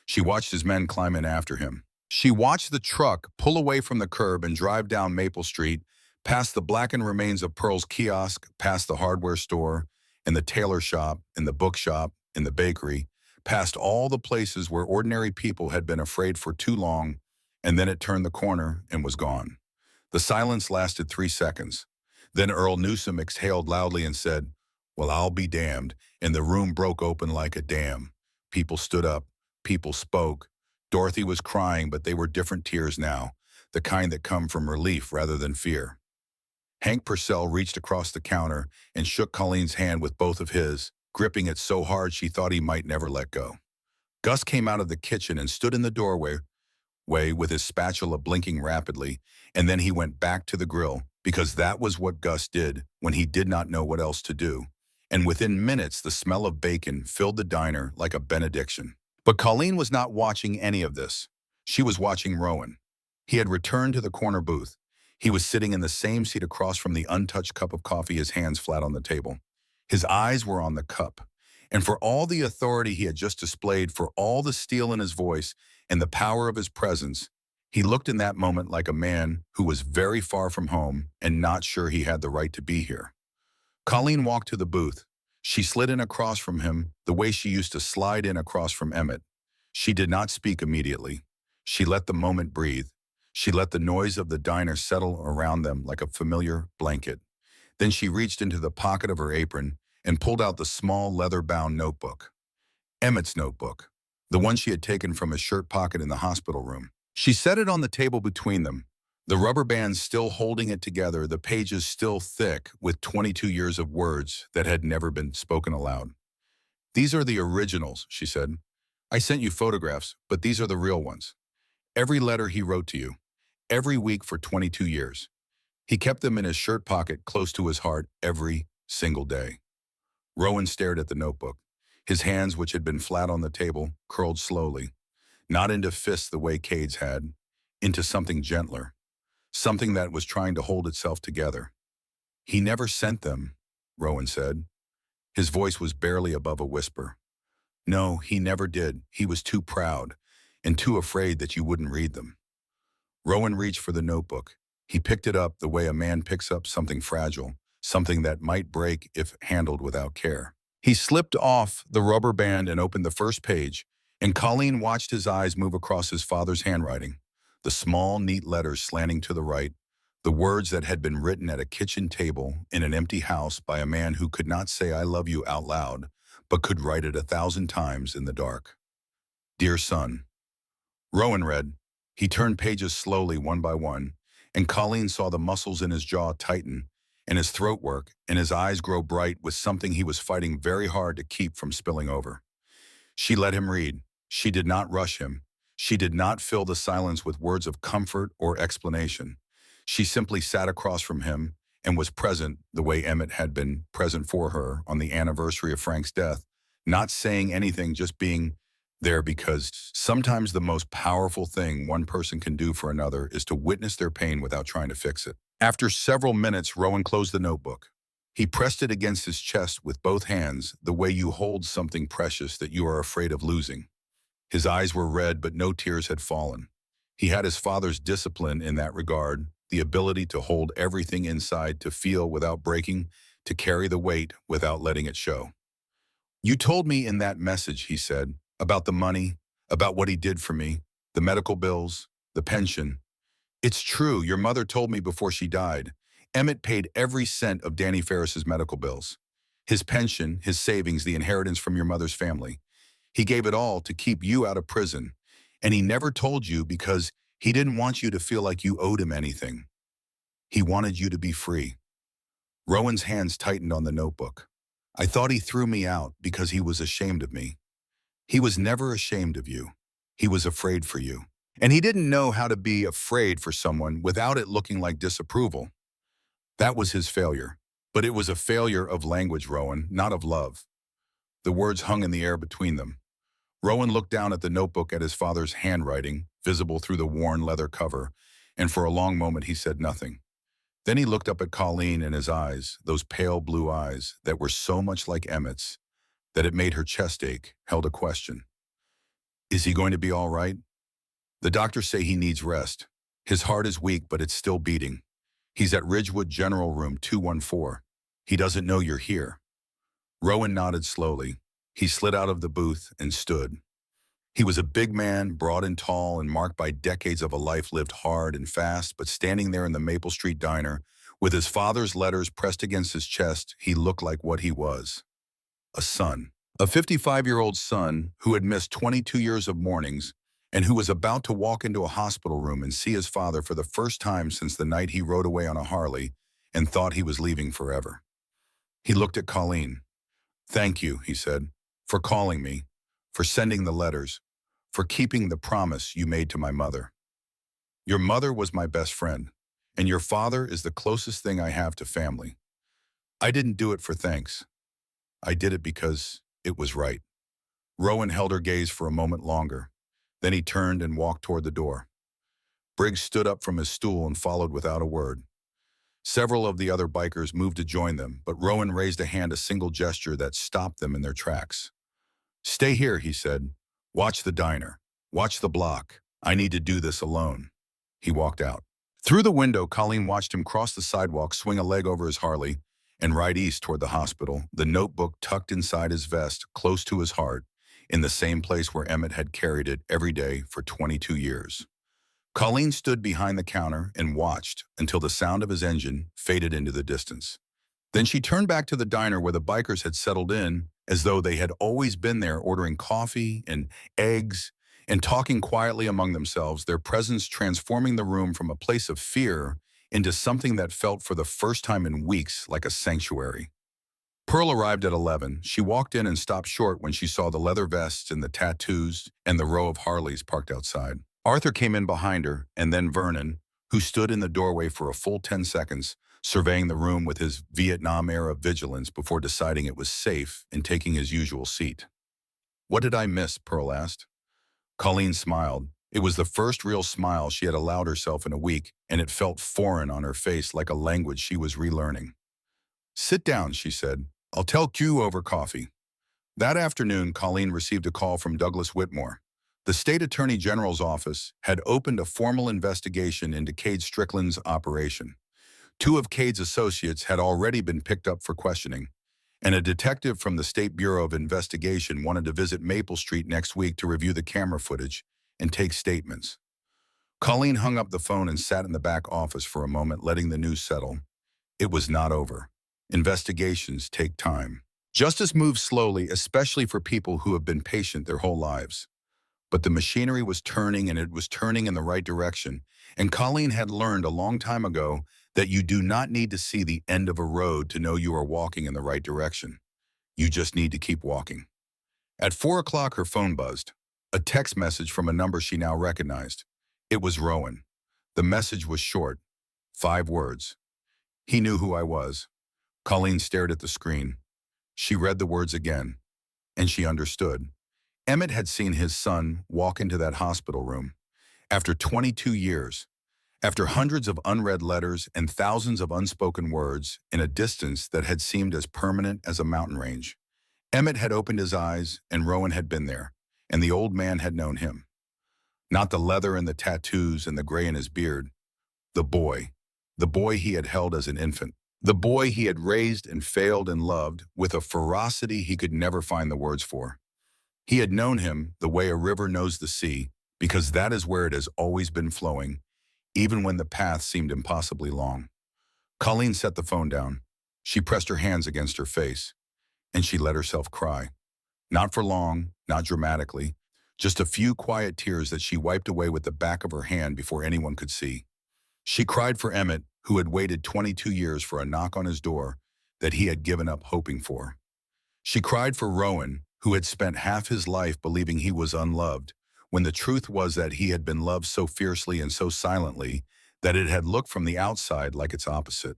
She watched his men climb in after him. She watched the truck pull away from the curb and drive down Maple Street, past the blackened remains of Pearl's kiosk, past the hardware store, and the tailor shop, and the bookshop, and the bakery, past all the places where ordinary people had been afraid for too long, and then it turned the corner and was gone. The silence lasted 3 seconds. Then Earl Newsom exhaled loudly and said, "Well, I'll be damned," and the room broke open like a dam. People stood up. People spoke. Dorothy was crying, but they were different tears now, the kind that come from relief rather than fear. Hank Purcell reached across the counter and shook Colleen's hand with both of his, gripping it so hard she thought he might never let go. Gus came out of the kitchen and stood in the doorway with his spatula blinking rapidly, and then he went back to the grill, because that was what Gus did when he did not know what else to do. And within minutes, the smell of bacon filled the diner like a benediction. But Colleen was not watching any of this. She was watching Rowan. He had returned to the corner booth. He was sitting in the same seat across from the untouched cup of coffee, his hands flat on the table. His eyes were on the cup. And for all the authority he had just displayed, for all the steel in his voice and the power of his presence, he looked in that moment like a man who was very far from home and not sure he had the right to be here. Colleen walked to the booth. She slid in across from him the way she used to slide in across from Emmett. She did not speak immediately. She let the moment breathe. She let the noise of the diner settle around them like a familiar blanket. Then she reached into the pocket of her apron and pulled out the small leather-bound notebook. Emmett's notebook, the one she had taken from his shirt pocket in the hospital room. She set it on the table between them, the rubber bands still holding it together, the pages still thick with 22 years of words that had never been spoken aloud. "These are the originals," she said. "I sent you photographs, but these are the real ones. Every letter he wrote to you, every week for 22 years. He kept them in his shirt pocket close to his heart every single day." Rowan stared at the notebook. His hands, which had been flat on the table, curled slowly, not into fists the way Cade's had, into something gentler, something that was trying to hold itself together. "He never sent them," Rowan said. His voice was barely above a whisper. "No, he never did. He was too proud and too afraid that you wouldn't read them." Rowan reached for the notebook. He picked it up the way a man picks up something fragile, something that might break if handled without care. He slipped off the rubber band and opened the first page, and Colleen watched his eyes move across his father's handwriting, the small, neat letters slanting to the right, the words that had been written at a kitchen table in an empty house by a man who could not say "I love you" out loud, but could write it 1,000 times in the dark. "Dear son." Rowan read. He turned pages slowly, one by one, and Colleen saw the muscles in his jaw tighten, and his throat work, and his eyes grow bright with something he was fighting very hard to keep from spilling over. She let him read. She did not rush him. She did not fill the silence with words of comfort or explanation. She simply sat across from him and was present the way Emmett had been present for her on the anniversary of Frank's death, not saying anything, just being there, because sometimes the most powerful thing one person can do for another is to witness their pain without trying to fix it. After several minutes, Rowan closed the notebook. He pressed it against his chest with both hands, the way you hold something precious that you are afraid of losing. His eyes were red, but no tears had fallen. He had his father's discipline in that regard, the ability to hold everything inside, to feel without breaking, to carry the weight without letting it show. "You told me in that message," he said, "about the money, about what he did for me, the medical bills, the pension. It's true, your mother told me before she died. Emmett paid every cent of Danny Ferris's medical bills. His pension, his savings, the inheritance from your mother's family. He gave it all to keep you out of prison. And he never told you because he didn't want you to feel like you owed him anything. He wanted you to be free." Rowan's hands tightened on the notebook. "I thought he threw me out because he was ashamed of me. He was never ashamed of you. He was afraid for you. And he didn't know how to be afraid for someone without it looking like disapproval. That was his failure. But it was a failure of language, Rowan, not of love." The words hung in the air between them. Rowan looked down at the notebook at his father's handwriting, visible through the worn leather cover, and for a long moment he said nothing. Then he looked up at Colleen, and his eyes, those pale blue eyes that were so much like Emmett's that it made her chest ache, held a question. Is he going to be all right? The doctors say he needs rest. His heart is weak, but it's still beating. He's at Ridgewood General Room 214. He doesn't know you're here. Rowan nodded slowly. He slid out of the booth and stood. He was a big man, broad and tall, and marked by decades of a life lived hard and fast, but standing there in the Maple Street diner, with his father's letters pressed against his chest, he looked like what he was. A son. A 55-year-old son who had missed 22 years of mornings and who was about to walk into a hospital room and see his father for the first time since the night he rode away on a Harley and thought he was leaving forever. He looked at Colleen. Thank you, he said, for calling me, for sending the letters, for keeping the promise you made to my mother. Your mother was my best friend, and your father is the closest thing I have to family. I didn't do it for thanks. I did it because it was right. Rowan held her gaze for a moment longer. Then he turned and walked toward the door. Briggs stood up from his stool and followed without a word. Several of the other bikers moved to join them, but Rowan raised a hand, a single gesture that stopped them in their tracks. Stay here, he said. Watch the diner. Watch the block. I need to do this alone. He walked out. Through the window, Colleen watched him cross the sidewalk, swing a leg over his Harley, and ride east toward the hospital, the notebook tucked inside his vest, close to his heart, in the same place where Emmett had carried it every day for 22 years. Colleen stood behind the counter and watched until the sound of his engine faded into the distance. Then she turned back to the diner where the bikers had settled in, as though they had always been there, ordering coffee and eggs and talking quietly among themselves, their presence transforming the room from a place of fear into something that felt for the first time in weeks like a sanctuary. Pearl arrived at 11. She walked in and stopped short when she saw the leather vests and the tattoos and the row of Harleys parked outside. Arthur came in behind her, and then Vernon, who stood in the doorway for a full 10 seconds, surveying the room with his Vietnam air of vigilance before deciding it was safe and taking his usual seat. What did I miss? Pearl asked. Colleen smiled. It was the first real smile she had allowed herself in a week, and it felt foreign on her face, like a language she was relearning. Sit down, she said. I'll tell Q over coffee. That afternoon, Colleen received a call from Douglas Whitmore. The state attorney general's office had opened a formal investigation into Cade Strickland's operation. 2 of Cade's associates had already been picked up for questioning, and a detective from the State Bureau of Investigation wanted to visit Maple Street next week to review the camera footage and take statements. Colleen hung up the phone and sat in the back office for a moment, letting the news settle. It was not over. Investigations take time. Justice moves slowly, especially for people who have been patient their whole lives. But the machinery was turning, and it was turning in the right direction. And Colleen had learned a long time ago that you do not need to see the end of a road to know you are walking in the right direction. You just need to keep walking. At 4 o'clock, her phone buzzed. A text message from a number she now recognized. It was Rowan. The message was short. 5 words. He knew who I was. Colleen stared at the screen. She read the words again, and she understood. Emmett had seen his son walk into that hospital room. After 22 years, after hundreds of unread letters and thousands of unspoken words in a distance that had seemed as permanent as a mountain range, Emmett had opened his eyes, and Rowan had been there, and the old man had known him. Not the leather and the tattoos and the gray in his beard. The boy he had held as an infant. The boy he had raised and failed and loved with a ferocity he could never find the words for. He had known him the way a river knows the sea, because that is where it has always been flowing, even when the path seemed impossibly long. Colleen set the phone down. She pressed her hands against her face, and she let herself cry. Not for long, not dramatically, just a few quiet tears that she wiped away with the back of her hand before anyone could see. She cried for Emmett, who had waited 22 years for a knock on his door that he had given up hoping for. She cried for Rowan, who had spent half his life believing he was unloved, when the truth was that he had been loved so fiercely and so silently that it had looked from the outside like its opposite.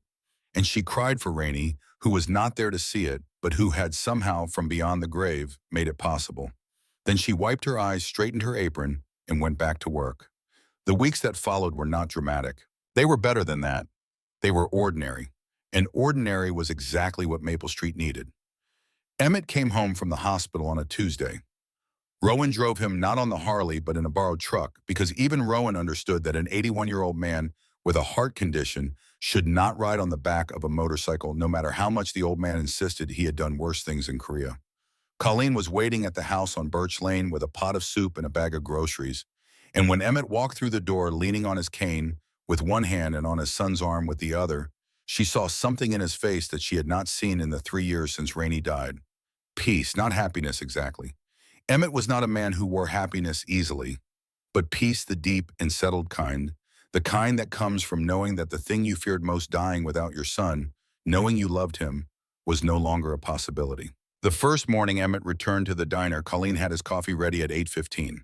And she cried for Rainey, who was not there to see it, but who had somehow from beyond the grave made it possible. Then she wiped her eyes, straightened her apron, and went back to work. The weeks that followed were not dramatic. They were better than that. They were ordinary. And ordinary was exactly what Maple Street needed. Emmett came home from the hospital on a Tuesday. Rowan drove him not on the Harley but in a borrowed truck because even Rowan understood that an 81-year-old man with a heart condition should not ride on the back of a motorcycle no matter how much the old man insisted he had done worse things in Korea. Colleen was waiting at the house on Birch Lane with a pot of soup and a bag of groceries, and when Emmett walked through the door leaning on his cane with one hand and on his son's arm with the other, she saw something in his face that she had not seen in the 3 years since Rainey died. Peace, not happiness exactly. Emmett was not a man who wore happiness easily, but peace, the deep and settled kind, the kind that comes from knowing that the thing you feared most dying without your son, knowing you loved him, was no longer a possibility. The first morning Emmett returned to the diner, Colleen had his coffee ready at 8:15.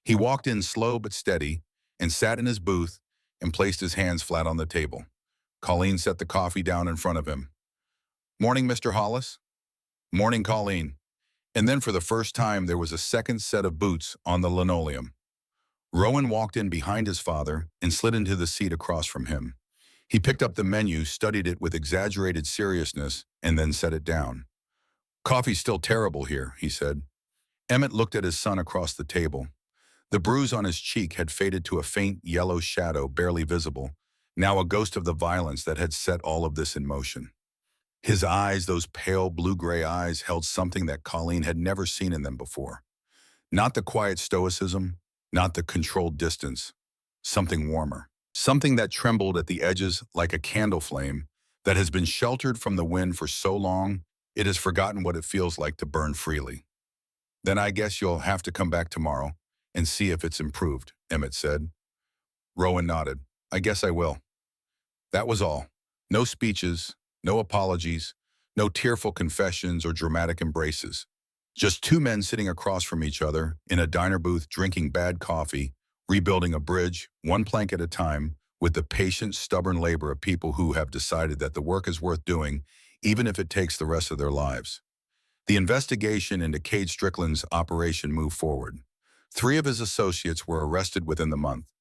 He walked in slow but steady and sat in his booth and placed his hands flat on the table. Colleen set the coffee down in front of him. "Morning, Mr. Hollis." "Morning, Colleen." And then for the first time there was a second set of boots on the linoleum. Rowan walked in behind his father and slid into the seat across from him. He picked up the menu, studied it with exaggerated seriousness, and then set it down. "Coffee's still terrible here," he said. Emmett looked at his son across the table. The bruise on his cheek had faded to a faint yellow shadow, barely visible, now a ghost of the violence that had set all of this in motion. His eyes, those pale blue-gray eyes, held something that Colleen had never seen in them before. Not the quiet stoicism, not the controlled distance, something warmer. Something that trembled at the edges like a candle flame that has been sheltered from the wind for so long it has forgotten what it feels like to burn freely. "Then I guess you'll have to come back tomorrow and see if it's improved," Emmett said. Rowan nodded. "I guess I will." That was all. No speeches, no apologies, no tearful confessions or dramatic embraces. Just two men sitting across from each other in a diner booth drinking bad coffee, rebuilding a bridge, one plank at a time, with the patient, stubborn labor of people who have decided that the work is worth doing, even if it takes the rest of their lives. The investigation into Cade Strickland's operation moved forward. 3 of his associates were arrested within the month.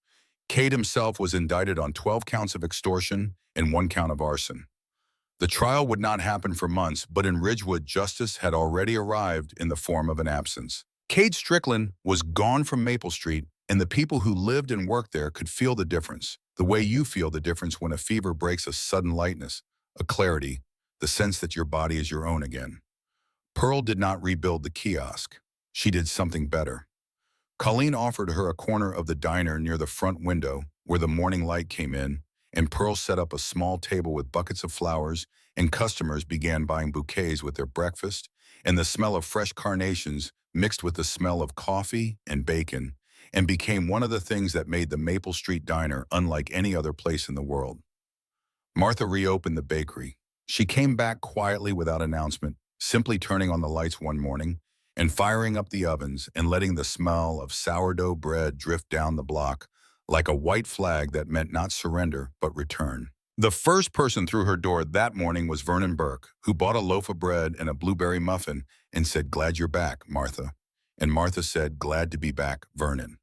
Cade himself was indicted on 12 counts of extortion and 1 count of arson. The trial would not happen for months, but in Ridgewood, justice had already arrived in the form of an absence. Cade Strickland was gone from Maple Street, and the people who lived and worked there could feel the difference, the way you feel the difference when a fever breaks, a sudden lightness, a clarity, the sense that your body is your own again. Pearl did not rebuild the kiosk. She did something better. Colleen offered her a corner of the diner near the front window where the morning light came in, and Pearl set up a small table with buckets of flowers, and customers began buying bouquets with their breakfast, and the smell of fresh carnations mixed with the smell of coffee and bacon, and became one of the things that made the Maple Street Diner unlike any other place in the world. Martha reopened the bakery. She came back quietly without announcement, simply turning on the lights one morning and firing up the ovens and letting the smell of sourdough bread drift down the block like a white flag that meant not surrender but return. The first person through her door that morning was Vernon Burke, who bought a loaf of bread and a blueberry muffin and said, "Glad you're back, Martha." And Martha said, "Glad to be back, Vernon."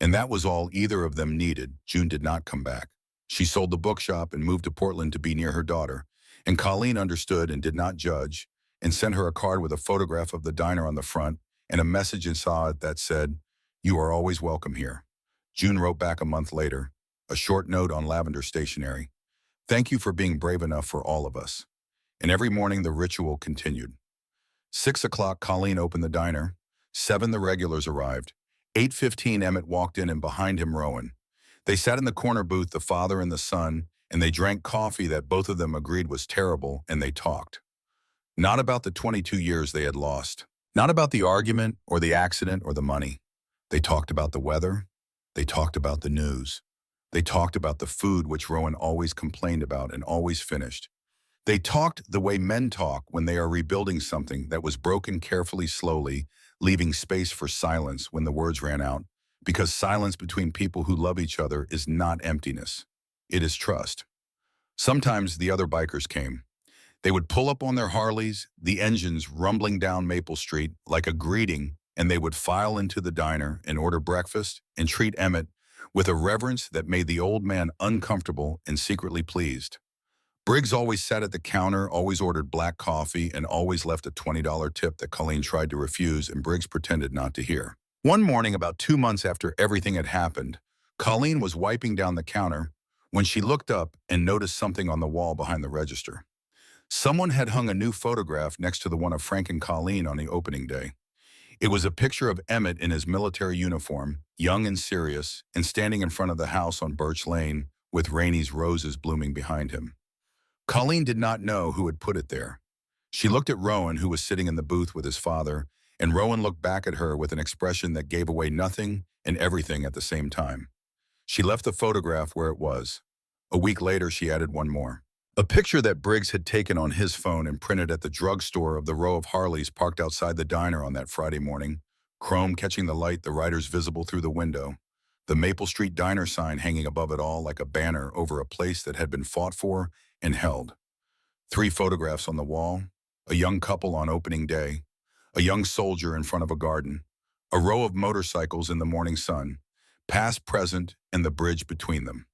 And that was all either of them needed. June did not come back. She sold the bookshop and moved to Portland to be near her daughter. And Colleen understood and did not judge, and sent her a card with a photograph of the diner on the front and a message inside that said, "You are always welcome here." June wrote back a month later, a short note on lavender stationery. "Thank you for being brave enough for all of us." And every morning the ritual continued. 6 o'clock, Colleen opened the diner. 7, the regulars arrived. 8:15, Emmett walked in, and behind him, Rowan. They sat in the corner booth, the father and the son, and they drank coffee that both of them agreed was terrible, and they talked. Not about the 22 years they had lost. Not about the argument or the accident or the money. They talked about the weather. They talked about the news. They talked about the food which Rowan always complained about and always finished. They talked the way men talk when they are rebuilding something that was broken, carefully, slowly, leaving space for silence when the words ran out, because silence between people who love each other is not emptiness. It is trust. Sometimes the other bikers came. They would pull up on their Harleys, the engines rumbling down Maple Street like a greeting and they would file into the diner and order breakfast and treat Emmett with a reverence that made the old man uncomfortable and secretly pleased. Briggs always sat at the counter, always ordered black coffee, and always left a $20 tip that Colleen tried to refuse, and Briggs pretended not to hear. One morning, about 2 months after everything had happened, Colleen was wiping down the counter when she looked up and noticed something on the wall behind the register. Someone had hung a new photograph next to the one of Frank and Colleen on the opening day. It was a picture of Emmett in his military uniform, young and serious, and standing in front of the house on Birch Lane with Rainey's roses blooming behind him. Colleen did not know who had put it there. She looked at Rowan, who was sitting in the booth with his father, and Rowan looked back at her with an expression that gave away nothing and everything at the same time. She left the photograph where it was. A week later, she added one more. A picture that Briggs had taken on his phone and printed at the drugstore of the row of Harleys parked outside the diner on that Friday morning, chrome catching the light, the riders visible through the window, the Maple Street Diner sign hanging above it all like a banner over a place that had been fought for and held. 3 photographs on the wall, a young couple on opening day, a young soldier in front of a garden, a row of motorcycles in the morning sun, past, present, and the bridge between them.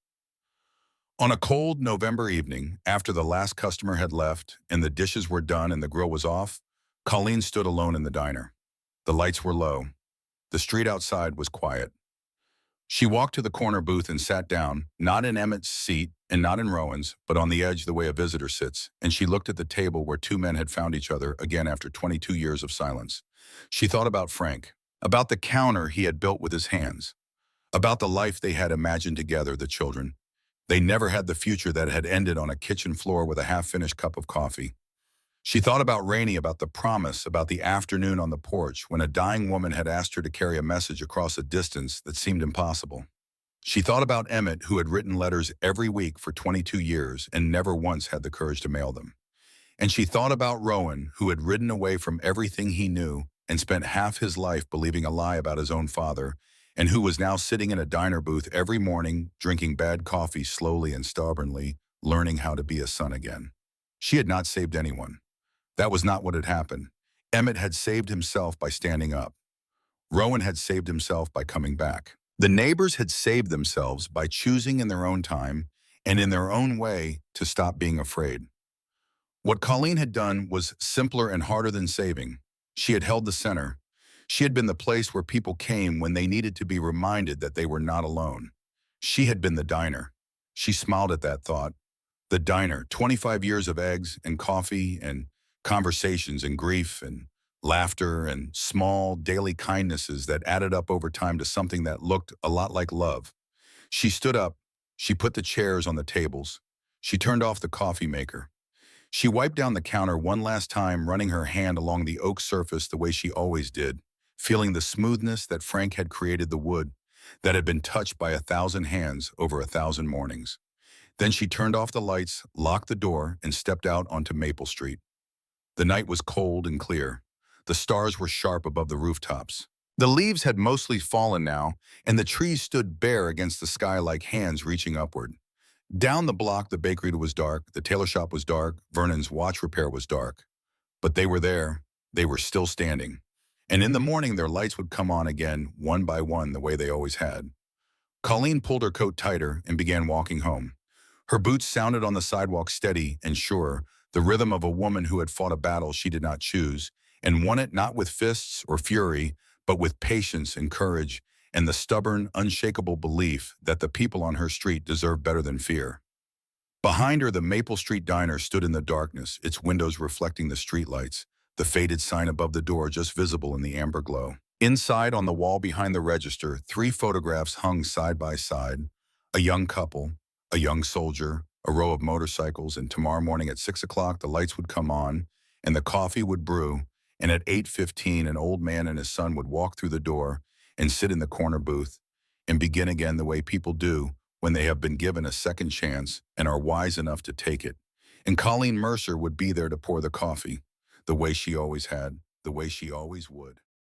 On a cold November evening, after the last customer had left and the dishes were done and the grill was off, Colleen stood alone in the diner. The lights were low. The street outside was quiet. She walked to the corner booth and sat down, not in Emmett's seat and not in Rowan's, but on the edge the way a visitor sits, and she looked at the table where 2 men had found each other again after 22 years of silence. She thought about Frank, about the counter he had built with his hands, about the life they had imagined together, the children. They never had the future that had ended on a kitchen floor with a half-finished cup of coffee. She thought about Rainey, about the promise, about the afternoon on the porch when a dying woman had asked her to carry a message across a distance that seemed impossible. She thought about Emmett, who had written letters every week for 22 years and never once had the courage to mail them. And she thought about Rowan, who had ridden away from everything he knew and spent half his life believing a lie about his own father, and who was now sitting in a diner booth every morning, drinking bad coffee slowly and stubbornly, learning how to be a son again. She had not saved anyone. That was not what had happened. Emmett had saved himself by standing up. Rowan had saved himself by coming back. The neighbors had saved themselves by choosing in their own time and in their own way to stop being afraid. What Colleen had done was simpler and harder than saving. She had held the center. She had been the place where people came when they needed to be reminded that they were not alone. She had been the diner. She smiled at that thought. The diner, 25 years of eggs and coffee and conversations and grief and laughter and small daily kindnesses that added up over time to something that looked a lot like love. She stood up. She put the chairs on the tables. She turned off the coffee maker. She wiped down the counter one last time, running her hand along the oak surface the way she always did, feeling the smoothness that Frank had created, the wood that had been touched by 1,000 hands over 1,000 mornings. Then she turned off the lights, locked the door, and stepped out onto Maple Street. The night was cold and clear. The stars were sharp above the rooftops. The leaves had mostly fallen now, and the trees stood bare against the sky like hands reaching upward. Down the block, the bakery was dark, the tailor shop was dark, Vernon's watch repair was dark. But they were there. They were still standing. And in the morning, their lights would come on again, one by one, the way they always had. Colleen pulled her coat tighter and began walking home. Her boots sounded on the sidewalk steady and sure, the rhythm of a woman who had fought a battle she did not choose, and won it not with fists or fury, but with patience and courage and the stubborn, unshakable belief that the people on her street deserved better than fear. Behind her, the Maple Street Diner stood in the darkness, its windows reflecting the streetlights, the faded sign above the door just visible in the amber glow. Inside, on the wall behind the register, 3 photographs hung side by side, a young couple, a young soldier, a row of motorcycles, and tomorrow morning at 6 o'clock the lights would come on, and the coffee would brew, and at 8:15 an old man and his son would walk through the door and sit in the corner booth and begin again the way people do when they have been given a second chance and are wise enough to take it. And Colleen Mercer would be there to pour the coffee, the way she always had, the way she always would.